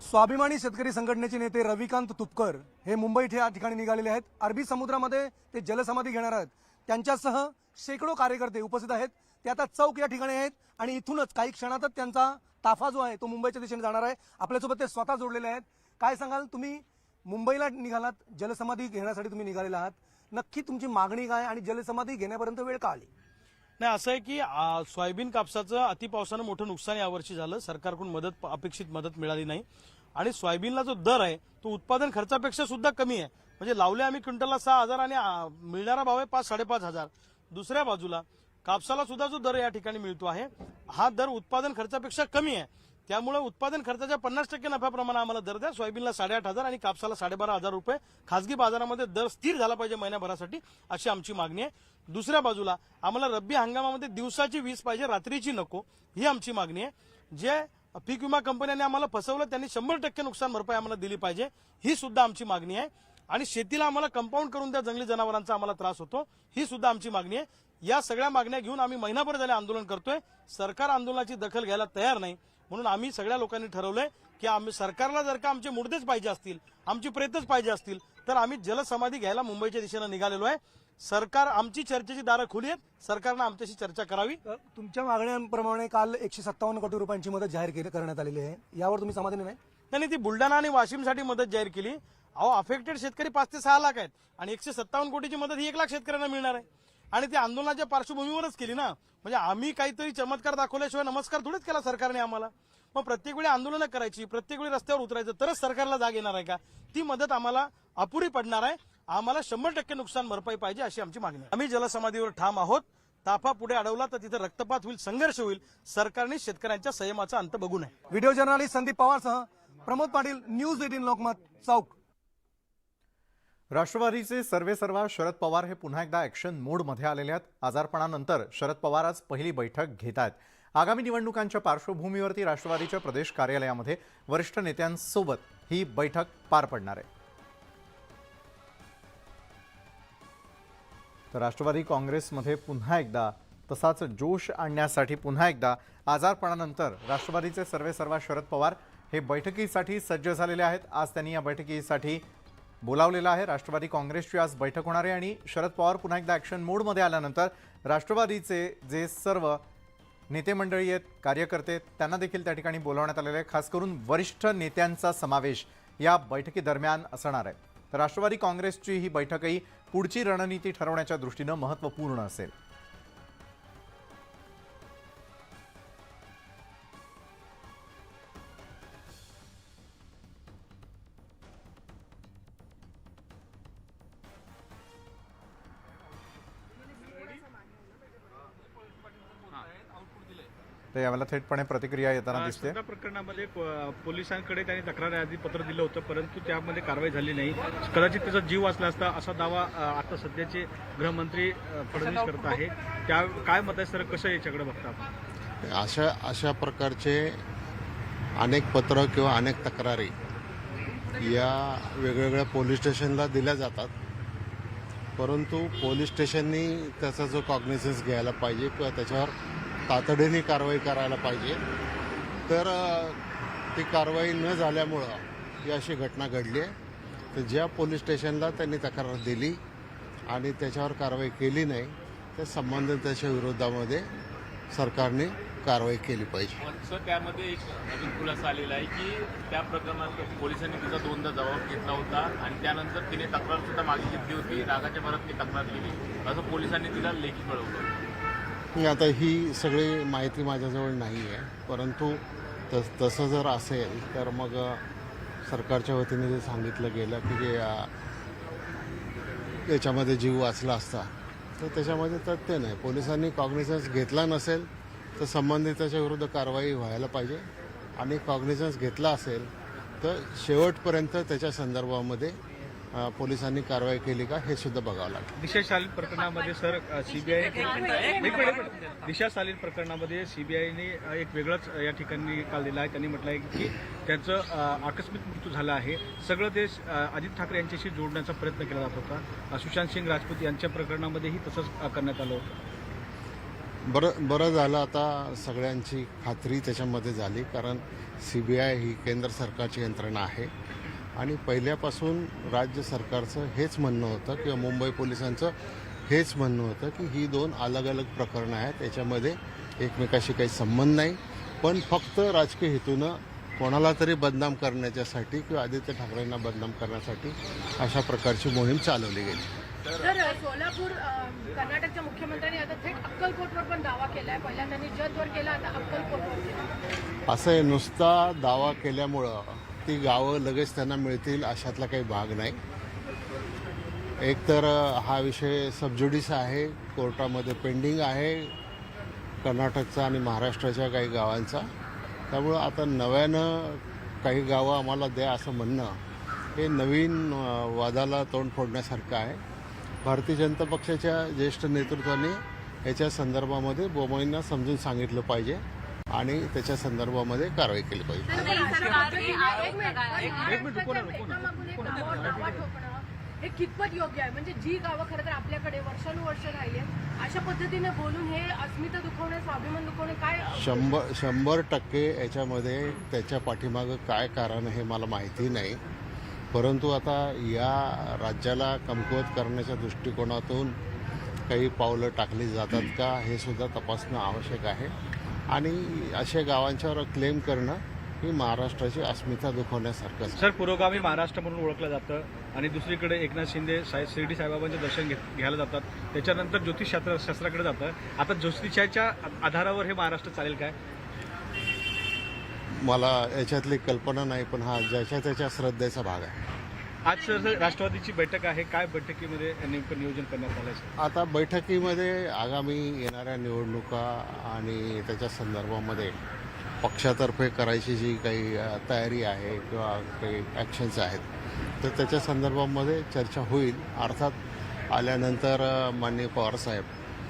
स्वाभिमानी शेतकरी संघटनेचे नेते रविकांत तुपकर हे मुंबईत या ठिकाणी निघालेले आहेत. अरबी समुद्रामध्ये ते जलसमाधी घेणार आहेत. त्यांच्यासह शेकडो कार्यकर्ते उपस्थित आहेत. ते आता चौक या ठिकाणी आहेत आणि इथूनच काही क्षणातच त्यांचा ताफा जो आहे तो मुंबईच्या दिशेने जाणार आहे. आपल्यासोबत ते स्वतः जोडलेले आहेत. काय सांगाल, तुम्ही मुंबईला निघालात, जलसमाधी घेण्यासाठी तुम्ही निघालेला आहात, नक्की तुमची मागणी काय आणि जलसमाधी घेण्यापर्यंत वेळ का आली? नाही, असं आहे की सोयाबीन कापसाचं अतिपावसानं मोठं नुकसान यावर्षी झालं. सरकारकडून अपेक्षित मदत मिळाली नाही आणि सोयाबीनला जो दर आहे तो उत्पादन खर्चापेक्षा सुद्धा कमी आहे. म्हणजे लावले आम्ही क्विंटलला 6,000 आणि मिळणारा भाव आहे 5-5.5 दुसऱ्या बाजूला कापसाला सुद्धा जो दर या ठिकाणी मिळतो आहे हा दर उत्पादन खर्चापेक्षा कमी आहे. त्यामुळे उत्पादन खर्चाच्या 50% नफ्याप्रमाणे आम्हाला दर द्या. सोयाबीनला 8,500 आणि कापसाला 12,500 रुपये खासगी बाजारामध्ये दर स्थिर झाला पाहिजे महिन्याभरासाठी, अशी आमची मागणी आहे. दुसऱ्या बाजूला आम्हाला रब्बी हंगामामध्ये दिवसाची वीज पाहिजे, रात्रीची नको, ही आमची मागणी आहे. जे पीक विमा कंपन्यांनी आम्हाला फसवलं त्यांनी 100% नुकसान भरपाई आम्हाला दिली पाहिजे, ही सुद्धा आमची मागणी आहे. आणि शेतीला आम्हाला कंपाऊंड करून त्या जंगली जनावरांचा आम्हाला त्रास होतो, ही सुद्धा आमची मागणी आहे. या सगळ्या मागण्या घेऊन आम्ही महिनाभर झाले आंदोलन करतोय. सरकार आंदोलनाची दखल घ्यायला तयार नाही. म्हणून आम्ही सगळ्या लोकांनी ठरवलंय की आम्ही सरकारला जर का आमचे मुर्देच पाहिजे असतील, आमची प्रेतच पाहिजे असतील, तर आम्ही जलसमाधी घ्यायला मुंबईच्या दिशेनं निघालेलो आहे. सरकार आमची चर्चेची दारं खुली आहेत. सरकारनं आमच्याशी चर्चा करावी. तुमच्या मागण्यांप्रमाणे काल 157 कोटी रुपयांची मदत जाहीर करण्यात आलेली आहे. यावर तुम्ही समाधानी नाही? नाही, ती बुलढाणा आणि वाशिमसाठी मदत जाहीर केली. अहो, अफेक्टेड शेतकरी 5 ते 6 लाख आहेत आणि 157 कोटीची मदत ही 1 लाख शेतकऱ्यांना मिळणार आहे. आणि ती आंदोलनाच्या पार्श्वभूमीवरच केली ना. म्हणजे आम्ही काहीतरी चमत्कार दाखवल्याशिवाय नमस्कार थोडीच केला सरकारने आम्हाला. मग प्रत्येक वेळी आंदोलनं करायची, प्रत्येक वेळी रस्त्यावर उतरायचं तरच सरकारला जाग येणार आहे का? ती मदत आम्हाला अपुरी पडणार आहे. आम्हाला 100% नुकसान भरपाई पाहिजे, अशी आमची मागणी आहे. आम्ही जलसमाधीवर ठाम आहोत. ताफा पुढे अडवला तर तिथे रक्तपात होईल, संघर्ष होईल. सरकारने शेतकऱ्यांच्या संयमाचा अंत बघू नये. व्हिडिओ जर्नलिस्ट संदीप पवारसह प्रमोद पाटील, न्यूज 18 लोकमत, चौक. राष्ट्रवादीचे सर्वेसर्वा शरद पवार हे पुन्हा एकदा ॲक्शन मोडमध्ये आलेले आहेत. आजारपणानंतर शरद पवार आज पहिली बैठक घेत आहेत. आगामी निवडणुकांच्या पार्श्वभूमीवरती राष्ट्रवादीच्या प्रदेश कार्यालयामध्ये वरिष्ठ नेत्यांसोबत ही बैठक पार पडणार आहे. तर राष्ट्रवादी काँग्रेसमध्ये पुन्हा एकदा तसाच जोश आणण्यासाठी पुन्हा एकदा आजारपणानंतर राष्ट्रवादीचे सर्वेसर्वा शरद पवार हे बैठकीसाठी सज्ज झालेले आहेत. आज त्यांनी या बैठकीसाठी बोलावलेलं आहे. राष्ट्रवादी काँग्रेसची आज बैठक होणार आहे आणि शरद पवार पुन्हा एकदा ॲक्शन मोडमध्ये आल्यानंतर राष्ट्रवादीचे जे सर्व नेते मंडळी आहेत, कार्यकर्ते, त्यांना देखील त्या ठिकाणी बोलावण्यात आलेले आहे. खास करून वरिष्ठ नेत्यांचा समावेश या बैठकीदरम्यान असणार आहे. तर राष्ट्रवादी काँग्रेसची ही बैठकही पुढची रणनीती ठरवण्याच्या दृष्टीनं महत्त्वपूर्ण असेल. तर यावेळेला थेटपणे प्रतिक्रिया येताना दिसते. सदर प्रकरणामध्ये पोलिसांकडे त्यांनी तक्रार यादी पत्र दिलं होतं, परंतु त्यामध्ये कारवाई झाली नाही. कदाचित त्याचा जीव वाचला असता असा दावा आता सध्याचे गृहमंत्री फडणवीस करत आहे. त्या काय मत आहे सर, कसं याच्याकडे बघता आपण? अशा प्रकारचे अनेक पत्र किंवा अनेक तक्रारी या वेगवेगळ्या पोलीस स्टेशनला दिल्या जातात, परंतु पोलीस स्टेशननी त्याचा जो कॉग्निझन्स घ्यायला पाहिजे किंवा त्याच्यावर तातडीने कारवाई करायला पाहिजे. तर ती कारवाई न झाल्यामुळं ही अशी घटना घडली आहे. तर ज्या पोलीस स्टेशनला त्यांनी तक्रार दिली आणि त्याच्यावर कारवाई केली नाही, त्या संबंधित त्याच्या विरोधामध्ये सरकारने कारवाई केली पाहिजे. सर त्यामध्ये एक नवीन खुलासा आलेला आहे की त्या प्रकरणात पोलिसांनी तिचा 2दा जबाब घेतला होता आणि त्यानंतर तिने तक्रार सुद्धा मागे घेतली होती. रागाच्या भरात ती तक्रार केली असं पोलिसांनी तिला लेखी कळवलं. आता ही सगळी माहिती माझ्याजवळ नाही आहे, परंतु तसं जर असेल तर मग सरकारच्या वतीने जे सांगितलं गेलं की जे याच्यामध्ये जीव वाचला असता तर त्याच्यामध्ये तथ्य नाही. पोलिसांनी कॉग्निझन्स घेतला नसेल तर संबंधिताच्या विरुद्ध कारवाई व्हायला पाहिजे आणि कॉग्निझन्स घेतला असेल तर शेवटपर्यंत त्याच्या संदर्भामध्ये पोलिसांनी कारवाई केली का हे सुद्धा बघावं लागेल. दिशा सालील प्रकरणामध्ये सर सीबीआय दिशा सालील प्रकरणामध्ये सीबीआयने एक वेगळाच या ठिकाणी निकाल दिला आहे. त्यांनी म्हटलं आहे की त्यांचं आकस्मिक मृत्यू झाला आहे. सगळं ते अजित ठाकरे यांच्याशी जोडण्याचा प्रयत्न केला जात होता. सुशांत सिंग राजपूत यांच्या प्रकरणामध्येही तसंच करण्यात आलं होतं. बरं झालं आता सगळ्यांची खात्री त्याच्यामध्ये झाली, कारण सीबीआय ही केंद्र सरकारची यंत्रणा आहे आणि पहिल्यापासून राज्य सरकारचं हेच म्हणणं होतं किंवा मुंबई पोलिसांचं हेच म्हणणं होतं की ही 2 अलग अलग प्रकरणं आहेत, याच्यामध्ये एकमेकाशी काही संबंध नाही, पण फक्त राजकीय हेतूनं कोणाला तरी बदनाम करण्याच्यासाठी किंवा आदित्य ठाकरेंना बदनाम करण्यासाठी अशा प्रकारची मोहीम चालवली गेली. तर सोलापूर कर्नाटकच्या मुख्यमंत्र्यांनी आता थेट अक्कलकोटवर पण दावा केलाय. पहिला त्यांनी जतवर केला, आता अक्कलकोटवर केला. असं आहे, नुसता दावा केल्यामुळं ती गावं लगेच त्यांना मिळतील अशातला काही भाग नाही. एकतर हा विषय सबज्युडिस आहे, कोर्टामध्ये पेंडिंग आहे कर्नाटकचा आणि महाराष्ट्राच्या काही गावांचा. त्यामुळं आता नव्यानं काही गावं आम्हाला द्या असं म्हणणं हे नवीन वादाला तोंड फोडण्यासारखं आहे. भारतीय जनता पक्षाच्या ज्येष्ठ नेतृत्वाने याच्या संदर्भामध्ये बोमाईंना समजून सांगितलं पाहिजे आणि त्याच्या संदर्भामध्ये कारवाई केली पाहिजे. हे कितपत योग्य आहे? म्हणजे जी गावं खरं तर आपल्याकडे वर्षानुवर्ष राहिली अशा पद्धतीने बोलून हे अस्मिता दुखवणे, स्वाभिमान दुखवणे काय 100% याच्यामध्ये त्याच्या पाठीमागं काय कारण हे मला माहिती नाही, परंतु आता या राज्याला कमकुवत करण्याच्या दृष्टिकोनातून काही पावलं टाकली जातात का हे सुद्धा तपासणं आवश्यक आहे. आणि अशा गावांच्यावर क्लेम करणं ही महाराष्ट्राची अस्मिता दुखवण्यासारखं. सर पुरोगामी महाराष्ट्र म्हणून ओळखलं जातं आणि दुसरीकडे एकनाथ शिंदे शिर्डी साईबाबांचं दर्शन घ्यायला जातात, त्याच्यानंतर ज्योतिषशास्त्राकडे जातं. आता ज्योतिषाच्या आधारावर हे महाराष्ट्र चालेल काय? मला याच्यातली कल्पना नाही, पण हा ज्याच्या त्याच्या श्रद्धेचा भाग आहे. आज सर राष्ट्रवादीची बैठक आहे, काय बैठकीमध्ये नेमकं नियोजन करण्यात आलं आहे? आता बैठकीमध्ये आगामी येणाऱ्या निवडणुका आणि त्याच्या संदर्भामध्ये पक्षातर्फे करायची जी काही तयारी आहे किंवा काही ॲक्शन्स आहेत तर त्याच्या संदर्भामध्ये चर्चा होईल. अर्थात आल्यानंतर माननीय पवारसाहेब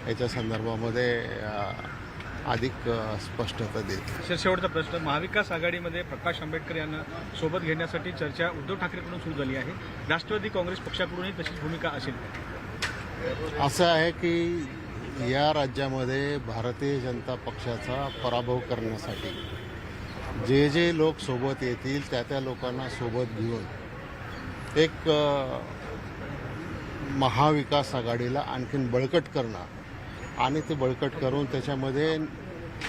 याच्या संदर्भामध्ये अधिक स्पष्टता देईल. शेवटचा प्रश्न, महाविकास आघाडीमध्ये प्रकाश आंबेडकर यांना सोबत घेण्यासाठी चर्चा उद्धव ठाकरेकडून सुरू झाली आहे. राष्ट्रवादी काँग्रेस पक्षाकडूनही तशीच भूमिका असेल? असं आहे की या राज्यामध्ये भारतीय जनता पक्षाचा पराभव करण्यासाठी जे जे लोक सोबत येतील त्या लोकांना सोबत घेऊन एक महाविकास आघाडीला आणखीन बळकट करणं आणि ते बळकट करून त्याच्यामध्ये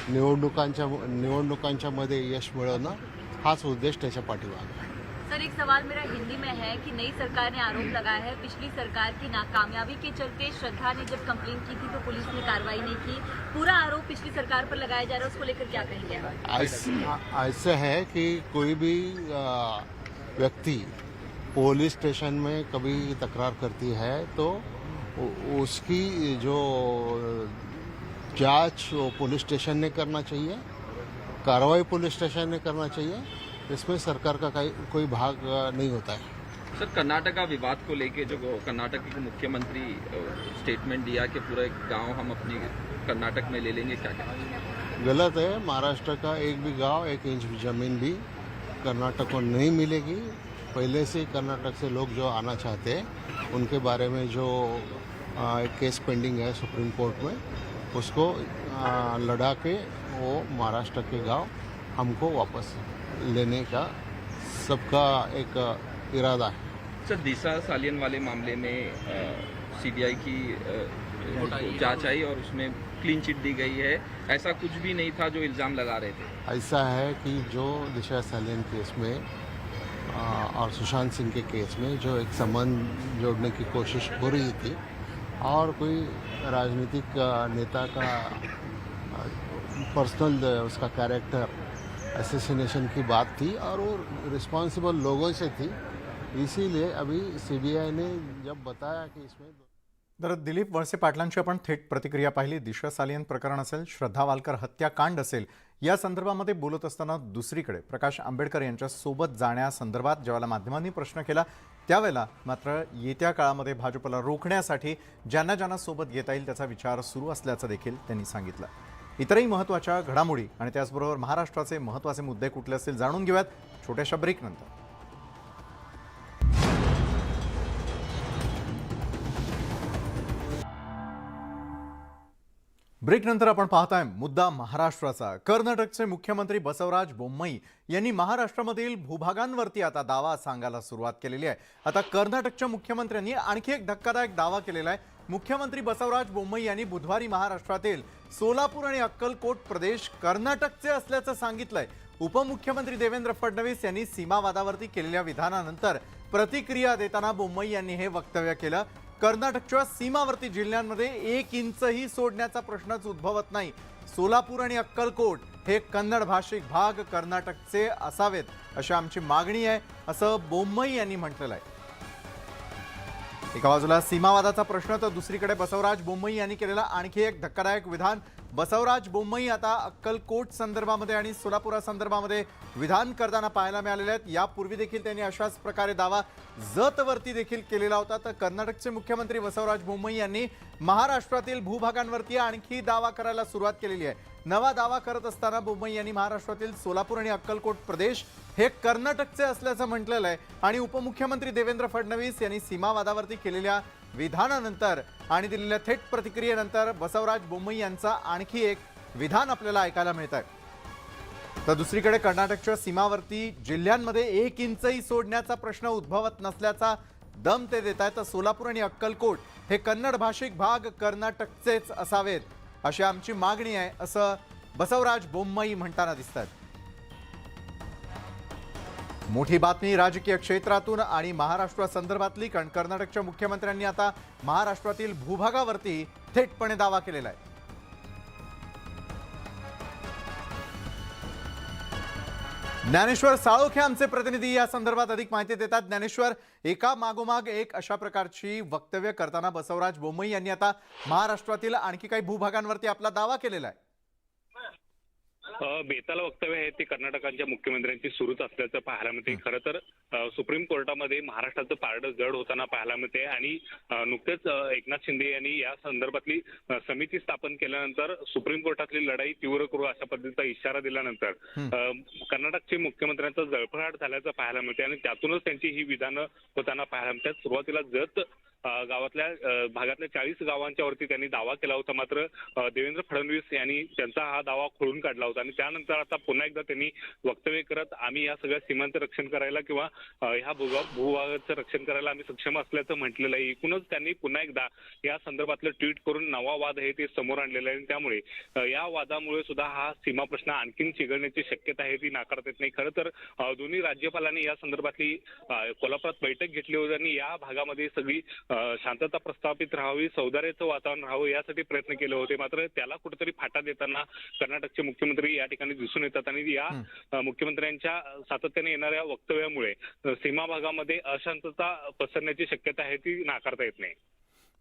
निवडणुकांच्या मध्ये यश मिळवणं हाच उद्देश त्याच्या पाठीमागे. सर एक सवाल मेरा हिंदी में है कि नई सरकार ने आरोप लगाया है पिछली सरकार की नाकामयाबी के चलते श्रद्धा ने जब कंप्लेन की थी तो पुलिस ने कार्रवाई नहीं की. पूरा आरोप पिछली सरकार पर लगाया जा रहा है, उसको लेकर क्या कहेंगे? ऐसा है कि कोई भी व्यक्ति पुलिस स्टेशन में कभी तकरार करती है तो उसकी जो जांच पुलिस स्टेशन ने करना चाहिए, कार्रवाई पुलिस स्टेशन ने करना चाहिए. इसमें सरकार का कोई भाग नहीं होता है. सर कर्नाटक का विवाद को लेके जो कर्नाटक के मुख्यमंत्री स्टेटमेंट दिया कि पूरा एक गांव हम अपनी कर्नाटक में ले लेंगे, क्या कहना? गलत है. महाराष्ट्र का एक भी गांव, एक इंच जमीन भी कर्नाटक को नहीं मिलेगी. पहले से कर्नाटक से लोग जो आना चाहते हैं उनके बारे में जो एक केस पेंडिंग है सुप्रीम कोर्ट में, उसको लड़ा के वो महाराष्ट्र के गांव हमको वापस लेने का सबका एक इरादा है. सर दिशा सालियन वाले मामले में सीबीआई की जांच आई और उसमें क्लीन चिट दी गई है, ऐसा कुछ भी नहीं था जो इल्ज़ाम लगा रहे थे। ऐसा है कि जो दिशा सालियन केस में और सुशांत सिंह के केस में जो एक संबंध जोड़ने की कोशिश हो रही थी और कोई राजनीतिक नेता का पर्सनल उसका कैरेक्टर असैसिनेशन की बात थी और वो रिस्पॉन्सिबल लोगों से थी, इसीलिए अभी सीबीआई ने जब बताया कि इसमें तर दिलीप वळसे पाटलांची आपण थेट प्रतिक्रिया पाहिली. दिशा सालियन प्रकरण असेल, श्रद्धा वालकर हत्याकांड असेल, या संदर्भामध्ये बोलत असताना दुसरीकडे प्रकाश आंबेडकर यांच्या सोबत जाण्यासंदर्भात ज्यावेळेला माध्यमांनी प्रश्न केला त्यावेळेला मात्र येत्या काळामध्ये भाजपला रोखण्यासाठी ज्यांना ज्यांना सोबत घेता येईल त्याचा विचार सुरू असल्याचं देखील त्यांनी सांगितलं. इतरही महत्त्वाच्या घडामोडी आणि त्याचबरोबर महाराष्ट्राचे महत्त्वाचे मुद्दे कुठले असतील जाणून घेऊयात छोट्याशा ब्रेकनंतर. ब्रेकनंतर आपण पाहताय मुद्दा महाराष्ट्राचा. कर्नाटकचे मुख्यमंत्री बसवराज बोम्मई यांनी महाराष्ट्रामधील भूभागांवरती आता दावा सांगायला सुरुवात केलेली आहे. आता कर्नाटकच्या मुख्यमंत्र्यांनी आणखी एक धक्कादायक दावा केलेला आहे. मुख्यमंत्री बसवराज बोम्मई यांनी बुधवारी महाराष्ट्रातील सोलापूर आणि अक्कलकोट प्रदेश कर्नाटकचे असल्याचं सांगितलंय. उपमुख्यमंत्री देवेंद्र फडणवीस यांनी सीमावादावरती केलेल्या विधानानंतर प्रतिक्रिया देताना बोम्मई यांनी हे वक्तव्य केलं. कर्नाटकच्या सीमावर्ती जिल्ह्यांमध्ये 1 इंचही सोडण्याचा प्रश्नच उद्भवत नाही. सोलापूर आणि अक्कलकोट हे कन्नड भाषिक भाग कर्नाटकचे असावेत अशी आमची मागणी आहे असं बोम्मई यांनी म्हटलेलं आहे. एका बाजूला सीमावादाचा प्रश्न तर दुसरीकडे बसवराज बोम्मई यांनी केलेला आणखी एक धक्कादायक विधान. बसवराज बोम्मई आता अक्कलकोट संदर्भामध्ये आणि सोलापुरासंदर्भामध्ये विधान करताना पाहायला मिळालेले आहेत. यापूर्वी देखील त्यांनी अशाच प्रकारे दावा जतवरती देखील केलेला होता. तर कर्नाटकचे मुख्यमंत्री बसवराज बोम्मई यांनी महाराष्ट्रातील भूभागांवरती आणखी दावा करायला सुरुवात केलेली आहे. नवा दावा करत असताना बोम्मई यांनी महाराष्ट्रातील सोलापूर आणि अक्कलकोट प्रदेश हे कर्नाटकचे असल्याचं म्हटलेलं आहे. आणि उपमुख्यमंत्री देवेंद्र फडणवीस यांनी सीमावादावरती केलेल्या विधानानंतर आणि दिलेल्या थेट प्रतिक्रियेनंतर बसवराज बोम्मई यांचा आणखी एक विधान आपल्याला ऐकायला मिळत आहे. तर दुसरीकडे कर्नाटकच्या सीमावर्ती जिल्ह्यांमध्ये 1 इंचही सोडण्याचा प्रश्न उद्भवत नसल्याचा दम ते देत आहेत. तर सोलापूर आणि अक्कलकोट हे कन्नड भाषिक भाग कर्नाटकचेच असावेत अशी आमची मागणी आहे असं बसवराज बोम्मई म्हणताना दिसतात. मोठी बातमी राजकीय क्षेत्रातून आणि महाराष्ट्रासंदर्भातली, कारण कर्नाटकच्या मुख्यमंत्र्यांनी आता महाराष्ट्रातील भूभागावरती थेटपणे दावा केलेला आहे. ज्ञानेश्वर साळोखे आमचे प्रतिनिधी या संदर्भात अधिक माहिती देतात. ज्ञानेश्वर, एका मागोमाग एक अशा प्रकारची वक्तव्य करताना बसवराज बोम्मई यांनी आता महाराष्ट्रातील आणखी काही भूभागांवरती आपला दावा केलेला आहे. बेताल वक्तव्य आहे ते कर्नाटकांच्या मुख्यमंत्र्यांची सुरूच असल्याचं पाहायला मिळते. खरं तर सुप्रीम कोर्टामध्ये महाराष्ट्राचं पारडं जड होताना पाहायला मिळते आणि नुकतेच एकनाथ शिंदे यांनी या संदर्भातली समिती स्थापन केल्यानंतर सुप्रीम कोर्टातली लढाई तीव्र करू अशा पद्धतीचा इशारा दिल्यानंतर कर्नाटकचे मुख्यमंत्र्यांचा जळफळाट झाल्याचं पाहायला मिळते आणि त्यातूनच त्यांची ही विधानं होताना पाहायला मिळतात. सुरुवातीला जत गावातल्या भागातल्या 40 गावांच्या वरती त्यांनी दावा केला होता, मात्र देवेंद्र फडणवीस यांनी त्यांचा हा दावा खोडून काढला होता आणि त्यानंतर आता पुन्हा एकदा त्यांनी वक्तव्य करत आम्ही या सगळ्या सीमांचं रक्षण करायला किंवा ह्या भूभागाचं रक्षण करायला आम्ही सक्षम असल्याचं म्हटलेलं आहे. एकूणच त्यांनी पुन्हा एकदा या संदर्भातलं ट्विट करून नवा वाद आहे ते समोर आणलेलं आहे आणि त्यामुळे या वादामुळे सुद्धा हा सीमा प्रश्न आणखीन चिघळण्याची शक्यता आहे ती नाकारता येत नाही. खरं तर दोन्ही राज्यपालांनी या संदर्भातली कोल्हापुरात बैठक घेतली होती आणि या भागामध्ये सगळी शांतता प्रस्थापित राहावी, सौहार्दाचं वातावरण राहावं यासाठी प्रयत्न केले होते, मात्र त्याला कुठेतरी फाटा देताना कर्नाटकचे मुख्यमंत्री या ठिकाणी दिसून येतात आणि या मुख्यमंत्र्यांच्या सातत्याने येणाऱ्या वक्तव्यामुळे सीमा भागामध्ये अशांतता पसरण्याची शक्यता आहे ती नाकारता येत नाही.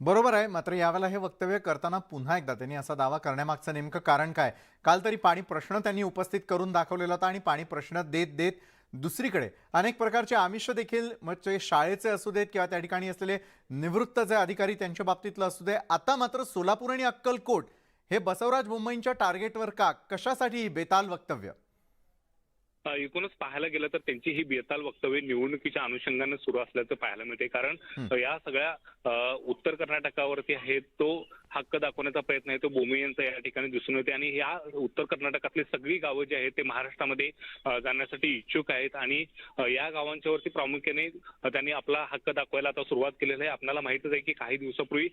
बरोबर आहे, मात्र यावेळेला हे वक्तव्य करताना पुन्हा एकदा त्यांनी असा दावा करण्यामागचं नेमकं कारण काय? काल तरी पाणी प्रश्न त्यांनी उपस्थित करून दाखवलेला होता आणि पाणी प्रश्न देत देत दुसरीकडे अनेक प्रकारचे आमिष देखील म्हणजे शाळेचे असू देत किंवा त्या ठिकाणी असलेले निवृत्त जे अधिकारी त्यांच्या बाबतीतलं असू दे, आता मात्र सोलापूर आणि अक्कलकोट हे बसवराज बोम्मईंच्या टार्गेटवर का? कशासाठी ही बेताल वक्तव्य? एकूणच पाहायला गेलं तर त्यांची ही बेताल वक्तव्य निवडणुकीच्या अनुषंगाने सुरू असल्याचं पाहायला मिळते. कारण या सगळ्या उत्तर कर्नाटकावरती आहे तो हक्क दाखवण्याचा प्रयत्न आहे तो बोमे यांचा या ठिकाणी दिसून येते आणि या उत्तर कर्नाटकातली सगळी गावं जी आहेत ते महाराष्ट्रामध्ये जाण्यासाठी इच्छुक आहेत आणि या गावांच्यावरती प्रामुख्याने त्यांनी आपला हक्क दाखवायला आता सुरुवात केलेली आहे. आपल्याला माहितच आहे की काही दिवसापूर्वी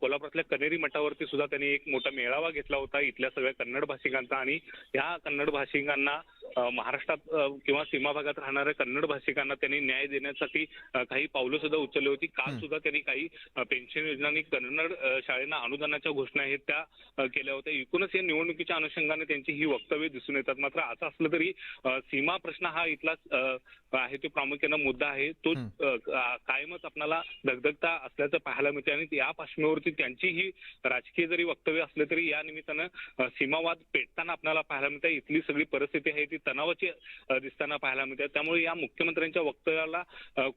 कोल्हापुरातल्या कनेरी मठावरती सुद्धा त्यांनी एक मोठा मेळावा घेतला होता इथल्या सगळ्या कन्नड भाषिकांचा आणि या कन्नड भाषिकांना महाराष्ट्रात किंवा सीमा भागात राहणाऱ्या कन्नड भाषिकांना त्यांनी न्याय देण्यासाठी काही पावलं सुद्धा उचलली होती. काल सुद्धा त्यांनी काही पेन्शन योजना आणि कन्नड शाळेंना अनुदानाच्या घोषणा आहेत त्या केल्या होत्या. एकूणच या निवडणुकीच्या अनुषंगाने त्यांची ही वक्तव्य दिसून येतात. मात्र असं असलं तरी सीमा प्रश्न हा इथला आहे तो प्रामुख्याने मुद्दा आहे तो कायमच आपल्याला दगदगता असल्याचं पाहायला मिळते आणि या पार्श्वभूमीवरती त्यांची ही राजकीय जरी वक्तव्य असले तरी या निमित्तानं सीमावाद पेटताना आपल्याला पाहायला मिळते. इथली सगळी परिस्थिती आहे ती तणावाची दिसताना पाहायला मिळते. त्यामुळे या मुख्यमंत्र्यांच्या वक्तव्याला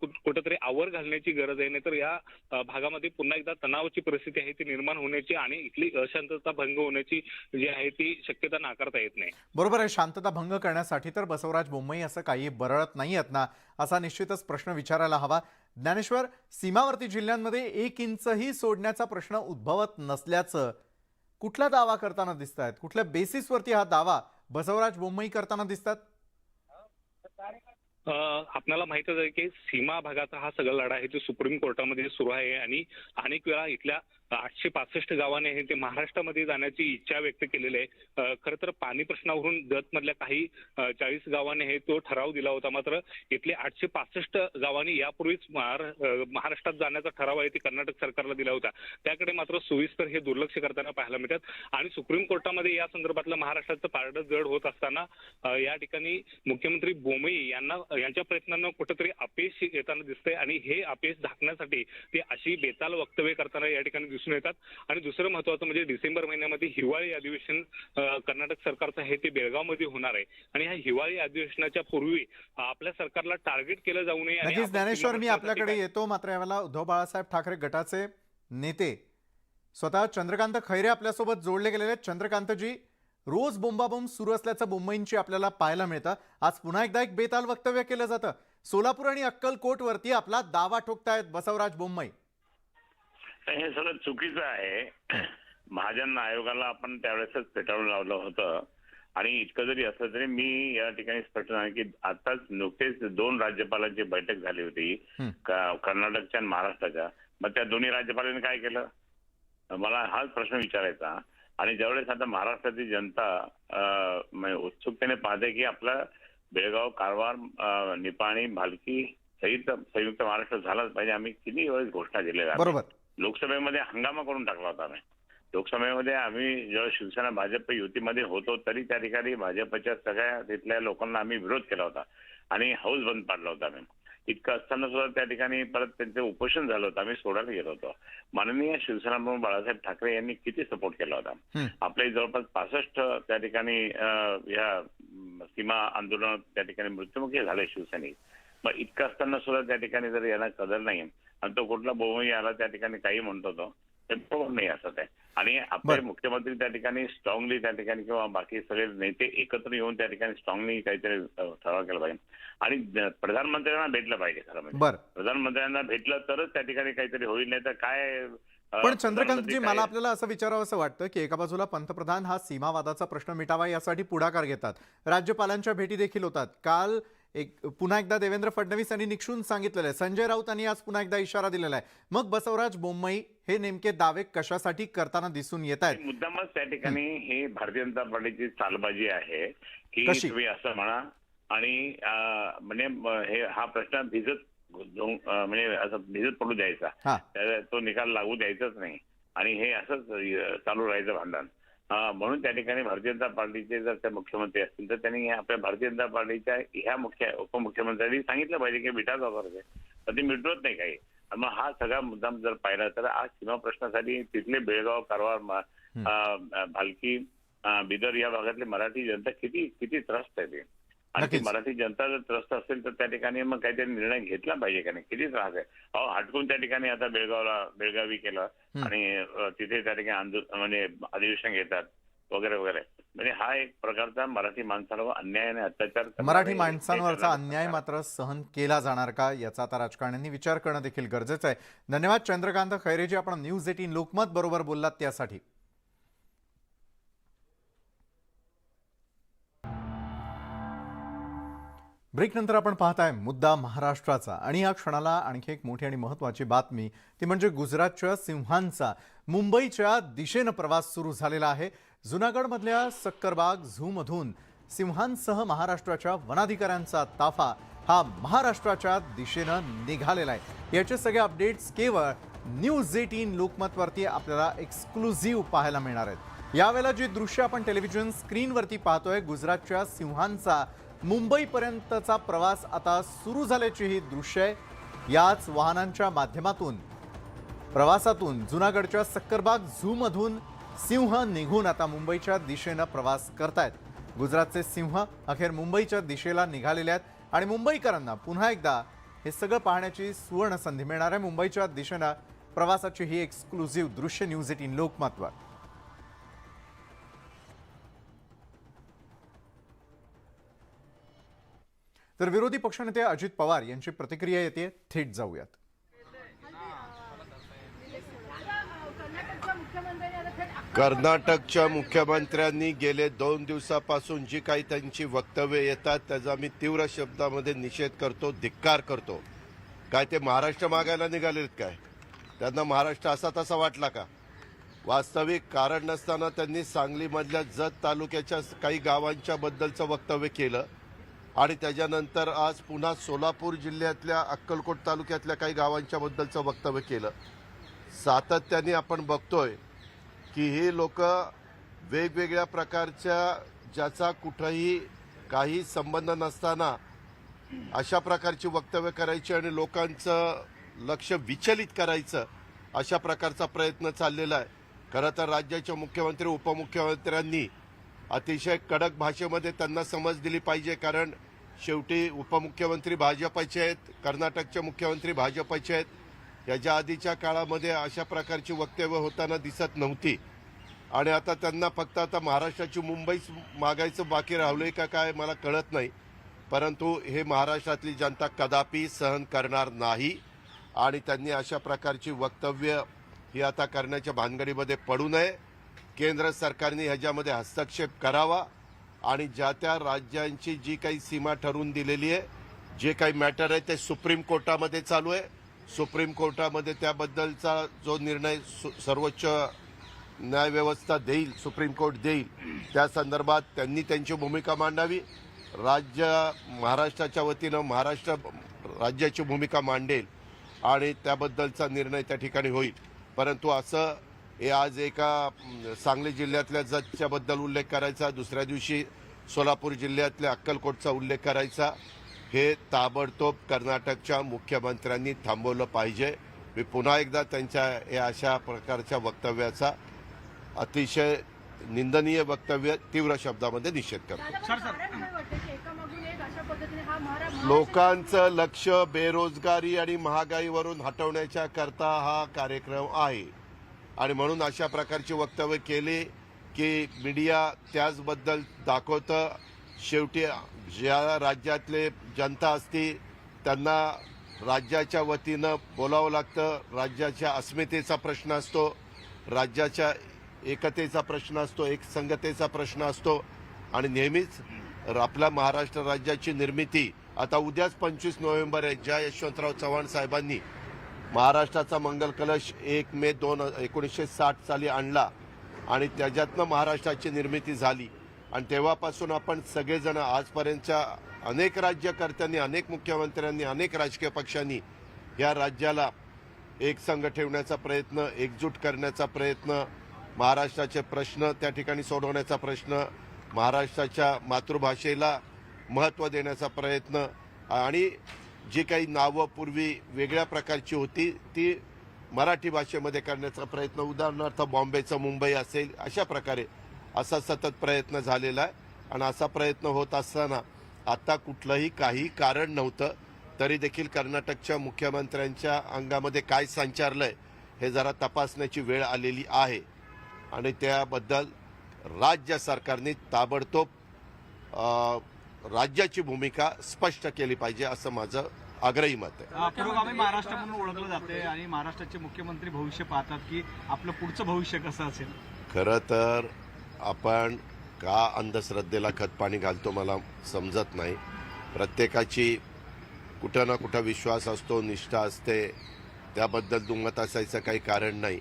कुठेतरी आवर घालण्याची गरज आहे. नाहीतर या भागामध्ये पुन्हा एकदा तणावाची परिस्थिती आहे ती निर्माण होण्याची आणि इथली अशांतता भंग होण्याची जी आहे ती शक्यता नाकारता येत नाही. बरोबर आहे. शांतता भंग करण्यासाठी तर बसवराज बोम्मई असं काही बरळत नाही आहेत ना, असा निश्चितच प्रश्न विचारायला हवा. ज्ञानेश्वर, सीमावर्ती जिल्ह्यांमध्ये 1 इंचही सोडण्याचा प्रश्न उद्भवत नसल्याचं कुठला दावा करताना दिसत आहेत? कुठल्या बेसिसवरती हा दावा बसवराज बोम्मई करताना दिसतात? आपल्याला माहितच आहे की सीमा भागाचा हा सगळा लढा आहे तो सुप्रीम कोर्टामध्ये सुरू आहे आणि अनेक वेळा इथल्या 865 गावाने हे ते महाराष्ट्रामध्ये जाण्याची इच्छा व्यक्त केलेली आहे. खरं तर पाणी प्रश्नावरून जतमधल्या काही 40 गावाने हे तो ठराव दिला होता. मात्र इथले 865 गावांनी यापूर्वीच महाराष्ट्रात जाण्याचा ठराव आहे ते कर्नाटक सरकारला दिला होता. त्याकडे मात्र सोयीस्कर हे दुर्लक्ष करताना पाहायला मिळतात आणि सुप्रीम कोर्टामध्ये या संदर्भातलं महाराष्ट्राचं पारडं जड होत असताना या ठिकाणी मुख्यमंत्री बोम्मई यांच्या प्रयत्नांना कुठेतरी अपयश येताना दिसतंय आणि हे अपयश झाकण्यासाठी ते अशी बेताल वक्तव्य करताना या ठिकाणी दिसून येतात. आणि दुसरं महत्त्वाचं म्हणजे डिसेंबर महिन्यामध्ये हिवाळी अधिवेशन कर्नाटक सरकारचं आहे ते बेळगावमध्ये होणार आहे आणि ह्या हिवाळी अधिवेशनाच्या पूर्वी आपल्या सरकारला टार्गेट केलं जाऊ नये. नक्कीच ज्ञानेश्वर, मी आपल्याकडे येतो. मात्र यावेळेला उद्धव बाळासाहेब ठाकरे गटाचे नेते स्वतः चंद्रकांत खैरे आपल्यासोबत जोडले गेलेले आहेत. चंद्रकांतजी, रोज बोंबाबोंब सुरू असल्याचं बोम्मईंची आपल्याला पाहायला मिळतं. आज पुन्हा एकदा एक बेताल वक्तव्य केलं जातं. सोलापूर आणि अक्कलकोटवरती आपला दावा ठोकतायत बसवराज बोम्मई. हे सगळं चुकीचं आहे. महाजन आयोगाला आपण त्यावेळेसच पेटाळून लावलं होतं आणि इतकं जरी असलं तरी मी या ठिकाणी स्पष्ट आहे की आताच नुकतेच 2 राज्यपालांची बैठक झाली होती कर्नाटकच्या आणि महाराष्ट्राच्या. मग त्या दोन्ही राज्यपालांनी काय केलं, मला हाच प्रश्न विचारायचा. आणि ज्यावेळेस आता महाराष्ट्राची जनता उत्सुकतेने पाहते की आपला बेळगाव, कारवार, निपाणी, भालकी संयुक्त महाराष्ट्र झालाच पाहिजे. आम्ही किती वेळेस घोषणा दिलेल्या बरोबर. लोकसभेमध्ये हंगामा करून टाकला होता आम्ही. लोकसभेमध्ये आम्ही जेव्हा शिवसेना भाजप युतीमध्ये होतो तरी त्या ठिकाणी भाजपच्या सगळ्या तिथल्या लोकांना आम्ही विरोध केला होता आणि हाऊस बंद पाडला होता आम्ही. इतकं असताना सुद्धा त्या ठिकाणी परत त्यांचं उपोषण झालं होतं, आम्ही सोडायला गेलो होतो. माननीय शिवसेना प्रमुख बाळासाहेब ठाकरे यांनी किती सपोर्ट केला होता. आपले जवळपास 65 त्या ठिकाणी या सीमा आंदोलन त्या ठिकाणी मृत्युमुखी झाले शिवसैनिक. मग इतकं असताना सुद्धा त्या ठिकाणी जर यांना कदर नाही आणि तो कुठला बोम्मई आला त्या ठिकाणी काही म्हणतो तो ते बरोबर नाही असत आहे. आणि आपले मुख्यमंत्री त्या ठिकाणी स्ट्रॉंगली त्या ठिकाणी किंवा बाकी सगळे नेते एकत्र येऊन त्या ठिकाणी स्ट्रॉंगली काहीतरी ठराव केला पाहिजे आणि प्रधानमंत्र्यांना भेटलं पाहिजे. खरं म्हणजे प्रधानमंत्र्यांना भेटलं तरच त्या ठिकाणी काहीतरी होईल, नाही तर काय. पण चंद्रकांतजी, मला आपल्याला असं विचारावं असं वाटतं की एका बाजूला पंतप्रधान हा सीमावादाचा प्रश्न मिटावा यासाठी पुढाकार घेतात, राज्यपालांच्या भेटी देखील होतात. काल पुन्हा एकदा देवेंद्र फडणवीस यांनी निक्षून सांगितलेलं आहे, संजय राऊत यांनी आज पुन्हा एकदा इशारा दिलेला आहे. मग बसवराज बोम्मई हे नेमके दावे कशासाठी करताना दिसून येत आहेत? मुद्दामच त्या ठिकाणी ही भारतीय जनता पार्टीची चालबाजी आहे की तुम्ही असं म्हणा आणि म्हणजे हा प्रश्न म्हणजे असं भिजत पडू द्यायचा, तो निकाल लागू द्यायचाच नाही आणि हे असंच चालू राहायचं भांडण. म्हणून त्या ठिकाणी भारतीय जनता पार्टीचे जर त्या मुख्यमंत्री असतील तर त्यांनी आपल्या भारतीय जनता पार्टीच्या ह्या उपमुख्यमंत्र्यांनी सांगितलं पाहिजे की मिटाचा वगैरे, तर ते मिटवत नाही काही. मग हा सगळा मुद्दाम जर पाहिला तर आज सीमा प्रश्नासाठी तिथले बेळगाव, कारवार, भालकी, बिदर या भागातली मराठी जनता किती त्रस्त आहे ते. आणि ती मराठी जनता जर त्रस्त असेल तर त्या ठिकाणी मग काहीतरी निर्णय घेतला पाहिजे का नाही. किती त्रास आहे. हटकून त्या ठिकाणी आता बेळगावी केलं आणि तिथे त्या ठिकाणी म्हणजे अधिवेशन घेतात. वगैरे वगैरे. म्हणजे हा एक प्रकारचा मराठी माणसांवर अन्याय आणि अत्याचार करणारे मराठी हे माणसांवरचा करणारे अन्याय सरकार. मात्र सहन केला जाणार का याचा आता राजकारण्यांनी विचार करणं देखील गरजेचं आहे. धन्यवाद चंद्रकांत खैरेजी, आपण न्यूज 18 लोकमत बरोबर बोललात त्यासाठी. ब्रेक नंतर आपण पाहताय मुद्दा महाराष्ट्राचा आणि या क्षणाला आणखी एक मोठी आणि महत्त्वाची बातमी ती म्हणजे गुजरातच्या सिंहांचा मुंबईच्या दिशेनं प्रवास सुरू झालेला आहे. जुनागडमधल्या सक्करबाग झूमधून सिंहांसह महाराष्ट्राच्या वनाधिकाऱ्यांचा ताफा हा महाराष्ट्राच्या दिशेनं निघालेला आहे. याचे सगळे अपडेट्स केवळ न्यूज 18 लोकमतवरती आपल्याला एक्सक्लुझिव्ह पाहायला मिळणार आहेत. यावेळेला जी दृश्य आपण टेलिव्हिजन स्क्रीनवरती पाहतोय गुजरातच्या सिंहांचा मुंबईपर्यंतचा प्रवास आता सुरू झाल्याची ही दृश्य आहे. याच वाहनांच्या माध्यमातून प्रवासातून जुनागडच्या सक्करबाग झूमधून सिंह निघून आता मुंबईच्या दिशेनं प्रवास करतायत. गुजरातचे सिंह अखेर मुंबईच्या दिशेला निघालेले आहेत आणि मुंबईकरांना पुन्हा एकदा हे सगळं पाहण्याची सुवर्ण संधी मिळणार आहे. मुंबईच्या दिशेनं प्रवासाची ही एक्सक्लुझिव्ह दृश्य न्यूज 18 लोकमतवर. तर विरोधी पक्षनेते अजित पवार यांची प्रतिक्रिया येते, थेट जाऊयात. कर्नाटकच्या मुख्यमंत्र्यांनी गेले 2 दिवसापासून जी काही त्यांची वक्तव्य येतात त्याचा मी तीव्र शब्दामध्ये निषेध करतो, धिक्कार करतो. काय ते महाराष्ट्र मागायला निघालेत काय? त्यांना महाराष्ट्र असा तसा वाटला का? वास्तविक कारण नसताना त्यांनी सांगलीमधल्या जत तालुक्याच्या काही गावांच्या बद्दलचं वक्तव्य केलं आणि त्याच्यानंतर आज पुन्हा सोलापूर जिल्ह्यातल्या अक्कलकोट तालुक्यातल्या काही गावांच्या बद्दलचं वक्तव्य केलं. सातत्याने आपण बघतोय की हे लोक वेगवेगळ्या प्रकारच्या ज्याचा कुठंही काही संबंध नसताना अशा प्रकारची वक्तव्य करायची आणि लोकांचं लक्ष विचलित करायचं अशा प्रकारचा प्रयत्न चाललेला आहे. खरं तर राज्याचे मुख्यमंत्री उपमुख्यमंत्र्यांनी अतिशय कडक भाषेमध्ये त्यांना समज दिली पाहिजे, कारण शेवटी उपमुख्यमंत्री भाजपचे आहेत, कर्नाटकचे मुख्यमंत्री भाजपचे आहेत. याच्या आधीच्या काळामध्ये अशा प्रकारची वक्तव्य होताना दिसत नव्हती आणि आता त्यांना फक्त आता महाराष्ट्राची मुंबईच मागायचं बाकी राहिलंय का काय मला कळत नाही. परंतु हे महाराष्ट्रातली जनता कदापि सहन करणार नाही आणि त्यांनी अशा प्रकारची वक्तव्य ही आता करण्याच्या भानगडीमध्ये पडू नये. केंद्र सरकारने ह्याच्यामध्ये हस्तक्षेप करावा आणि ज्या त्या राज्यांची जी काही सीमा ठरवून दिलेली आहे, जे काही मॅटर आहे ते सुप्रीम कोर्टामध्ये चालू आहे. सुप्रीम कोर्टामध्ये त्याबद्दलचा जो निर्णय सर्वोच्च न्यायव्यवस्था देईल, सुप्रीम कोर्ट देईल, त्या संदर्भात त्यांनी त्यांची भूमिका मांडावी. राज्य महाराष्ट्राच्या वतीनं महाराष्ट्र राज्याची भूमिका मांडेल आणि त्याबद्दलचा निर्णय त्या ठिकाणी होईल. परंतु असं हे आज एका सांगली जिल्ह्यातल्या जतच्या बद्दल उल्लेख करायचा, दुसऱ्या दिवशी सोलापूर जिल्ह्यातल्या अक्कलकोटचा उल्लेख करायचा, हे ताबडतोब कर्नाटकच्या मुख्यमंत्र्यांनी थांबवलं पाहिजे. मी पुन्हा एकदा त्यांच्या या अशा प्रकारच्या वक्तव्याचा अतिशय निंदनीय वक्तव्य तीव्र शब्दामध्ये निषेध करतो. लोकांचं लक्ष बेरोजगारी आणि महागाईवरून हटवण्याच्या करता हा कार्यक्रम आहे आणि म्हणून अशा प्रकारची वक्तव्य केली की मीडिया त्याचबद्दल दाखवतं. शेवटी ज्या राज्यातले जनता असती त्यांना राज्याच्या वतीनं बोलावं लागतं. राज्याच्या अस्मितेचा प्रश्न असतो, राज्याच्या एकतेचा प्रश्न असतो, एकसंगतेचा प्रश्न असतो आणि नेहमीच आपल्या महाराष्ट्र राज्याची निर्मिती आता उद्याच 25 नोव्हेंबर आहे, ज्या यशवंतराव चव्हाण साहेबांनी महाराष्ट्राचा मंगल कलश 1 मे 1960 साली आणला आणि त्याच्यातनं महाराष्ट्राची निर्मिती झाली आणि तेव्हापासून आपण सगळेजण आजपर्यंतच्या अनेक राज्यकर्त्यांनी, अनेक मुख्यमंत्र्यांनी, अनेक राजकीय पक्षांनी या राज्याला एकसंघ ठेवण्याचा प्रयत्न, एकजूट करण्याचा प्रयत्न, महाराष्ट्राचे प्रश्न त्या ठिकाणी सोडवण्याचा प्रश्न, महाराष्ट्राच्या मातृभाषेला महत्त्व देण्याचा प्रयत्न आणि जी काही नावं पूर्वी वेगळ्या प्रकारची होती ती मराठी भाषेमध्ये करण्याचा प्रयत्न, उदाहरणार्थ बॉम्बेचं मुंबई असेल, अशा प्रकारे असा सतत प्रयत्न झालेला आहे. आणि असा प्रयत्न होत असताना आता कुठलंही काही कारण नव्हतं तरी देखील कर्नाटकच्या मुख्यमंत्र्यांच्या अंगामध्ये काय संचारलंय हे जरा तपासण्याची वेळ आलेली आहे आणि त्याबद्दल राज्य सरकारने ताबडतोब राज्याची भूमिका स्पष्ट केली पाहिजे असं माझं आग्रही मत आहे. पुरोगामी महाराष्ट्र म्हणून ओळखलं जाते आणि महाराष्ट्राचे मुख्यमंत्री भविष्य पाहतात की आपलं पुढचं भविष्य कसं असेल. खरं तर आपण का अंधश्रद्धेला खतपाणी घालतो मला समजत नाही. प्रत्येकाची कुठं ना कुठं विश्वास असतो, निष्ठा असते, त्याबद्दल दुमत असायचं काही कारण नाही.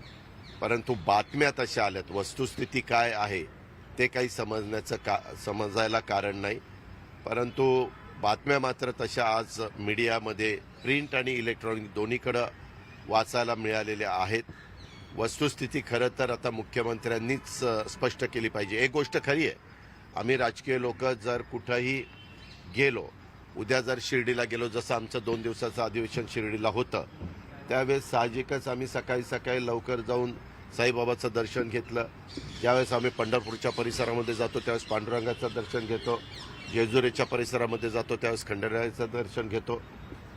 परंतु बातम्या तशा आल्यात, वस्तुस्थिती काय आहे ते काही समजायला कारण नाही. परंतु बातम्या मात्र तशा आज मीडियामध्ये प्रिंट आणि इलेक्ट्रॉनिक दोन्हीकडं वाचायला मिळालेल्या आहेत. वस्तुस्थिती खरं तर आता मुख्यमंत्र्यांनीच स्पष्ट केली पाहिजे. एक गोष्ट खरी आहे, आम्ही राजकीय लोक जर कुठंही गेलो, उद्या जर शिर्डीला गेलो, जसं आमचं 2 दिवसाचं अधिवेशन शिर्डीला होतं, त्यावेळेस साहजिकच आम्ही सकाळी सकाळी लवकर जाऊन साईबाबाचं दर्शन घेतलं. ज्यावेळेस आम्ही पंढरपूरच्या परिसरामध्ये जातो त्यावेळेस पांडुरंगाचं दर्शन घेतो, जेजुरीच्या परिसरामध्ये जातो त्यावेळेस खंडेरायाचं दर्शन घेतो,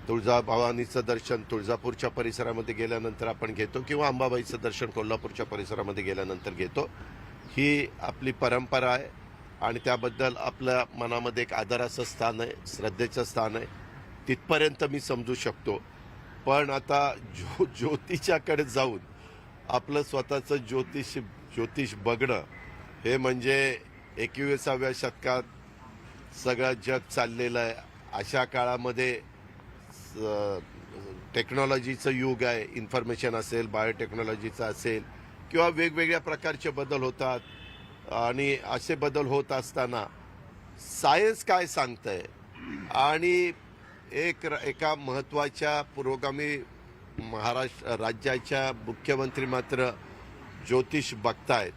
तुळजाभवानीचं दर्शन तुळजापूरच्या परिसरामध्ये गेल्यानंतर आपण घेतो, किंवा अंबाबाईचं दर्शन कोल्हापूरच्या परिसरामध्ये गेल्यानंतर घेतो. ही आपली परंपरा आहे आणि त्याबद्दल आपल्या मनामध्ये एक आदराचं स्थान आहे, श्रद्धेचं स्थान आहे, तिथपर्यंत मी समजू शकतो. पण आता ज्योतिषाकडे जाऊन आपलं स्वतःचं ज्योतिष बघणं हे म्हणजे 21व्या शतकात सगळं जग चाललेलं आहे. अशा काळामध्ये टेक्नॉलॉजीचं युग आहे, इन्फॉर्मेशन असेल, बायोटेक्नॉलॉजीचं असेल, किंवा वेगवेगळ्या प्रकारचे बदल होतात आणि असे बदल होत असताना सायन्स काय सांगतंय आणि एका महत्त्वाच्या पुरोगामी महाराष्ट्र राज्याच्या मुख्यमंत्री मात्र ज्योतिष बघतायत,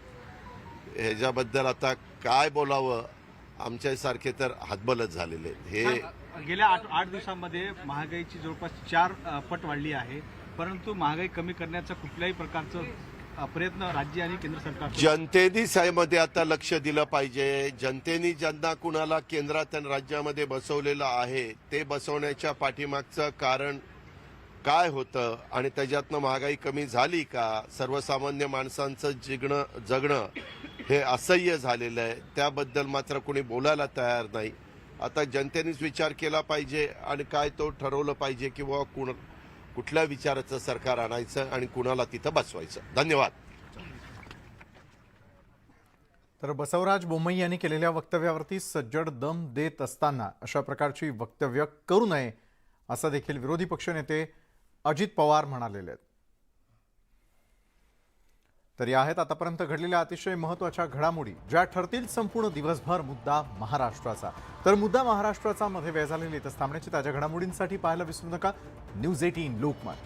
ह्याच्याबद्दल आता काय बोलावं, आमच्यासारखे तर हतबलच झालेले आहेत. हे गेल्या 8 दिवसांमध्ये महागाईची जवळपास 4 पट वाढली आहे, परंतु महागाई कमी करण्याचा कुठल्याही प्रकारचं प्रयत्न राज्य आणि केंद्र सरकार जनतेनी साहेबमध्ये आता लक्ष दिलं पाहिजे. जनतेनी ज्यांना कुणाला केंद्रात आणि राज्यामध्ये बसवलेलं आहे ते बसवण्याच्या पाठीमागचं कारण काय होतं आणि त्याच्यातनं महागाई कमी झाली का, सर्वसामान्य माणसांचं जगणं हे असह्य झालेलं आहे, त्याबद्दल मात्र कोणी बोलायला तयार नाही. आता जनतेनेच विचार केला पाहिजे आणि काय तो ठरवलं पाहिजे की बाबा कुठल्या विचाराचं सरकार आणायचं आणि कुणाला तिथं बसवायचं. धन्यवाद. तर बसवराज बोम्मई यांनी केलेल्या वक्तव्यावरती सज्जड दम देत असताना अशा प्रकारची वक्तव्य करू नये असं देखील विरोधी पक्षनेते अजित पवार म्हणालेले आहेत. तर या आहेत आतापर्यंत घडलेल्या अतिशय महत्त्वाच्या घडामोडी, ज्या ठरतील संपूर्ण दिवसभर मुद्दा महाराष्ट्राचा. तर मुद्दा महाराष्ट्राचा मध्ये वेळ झालेली इथं थांबण्याची ताज्या घडामोडींसाठी पाहायला विसरू नका न्यूज 18 लोकमत.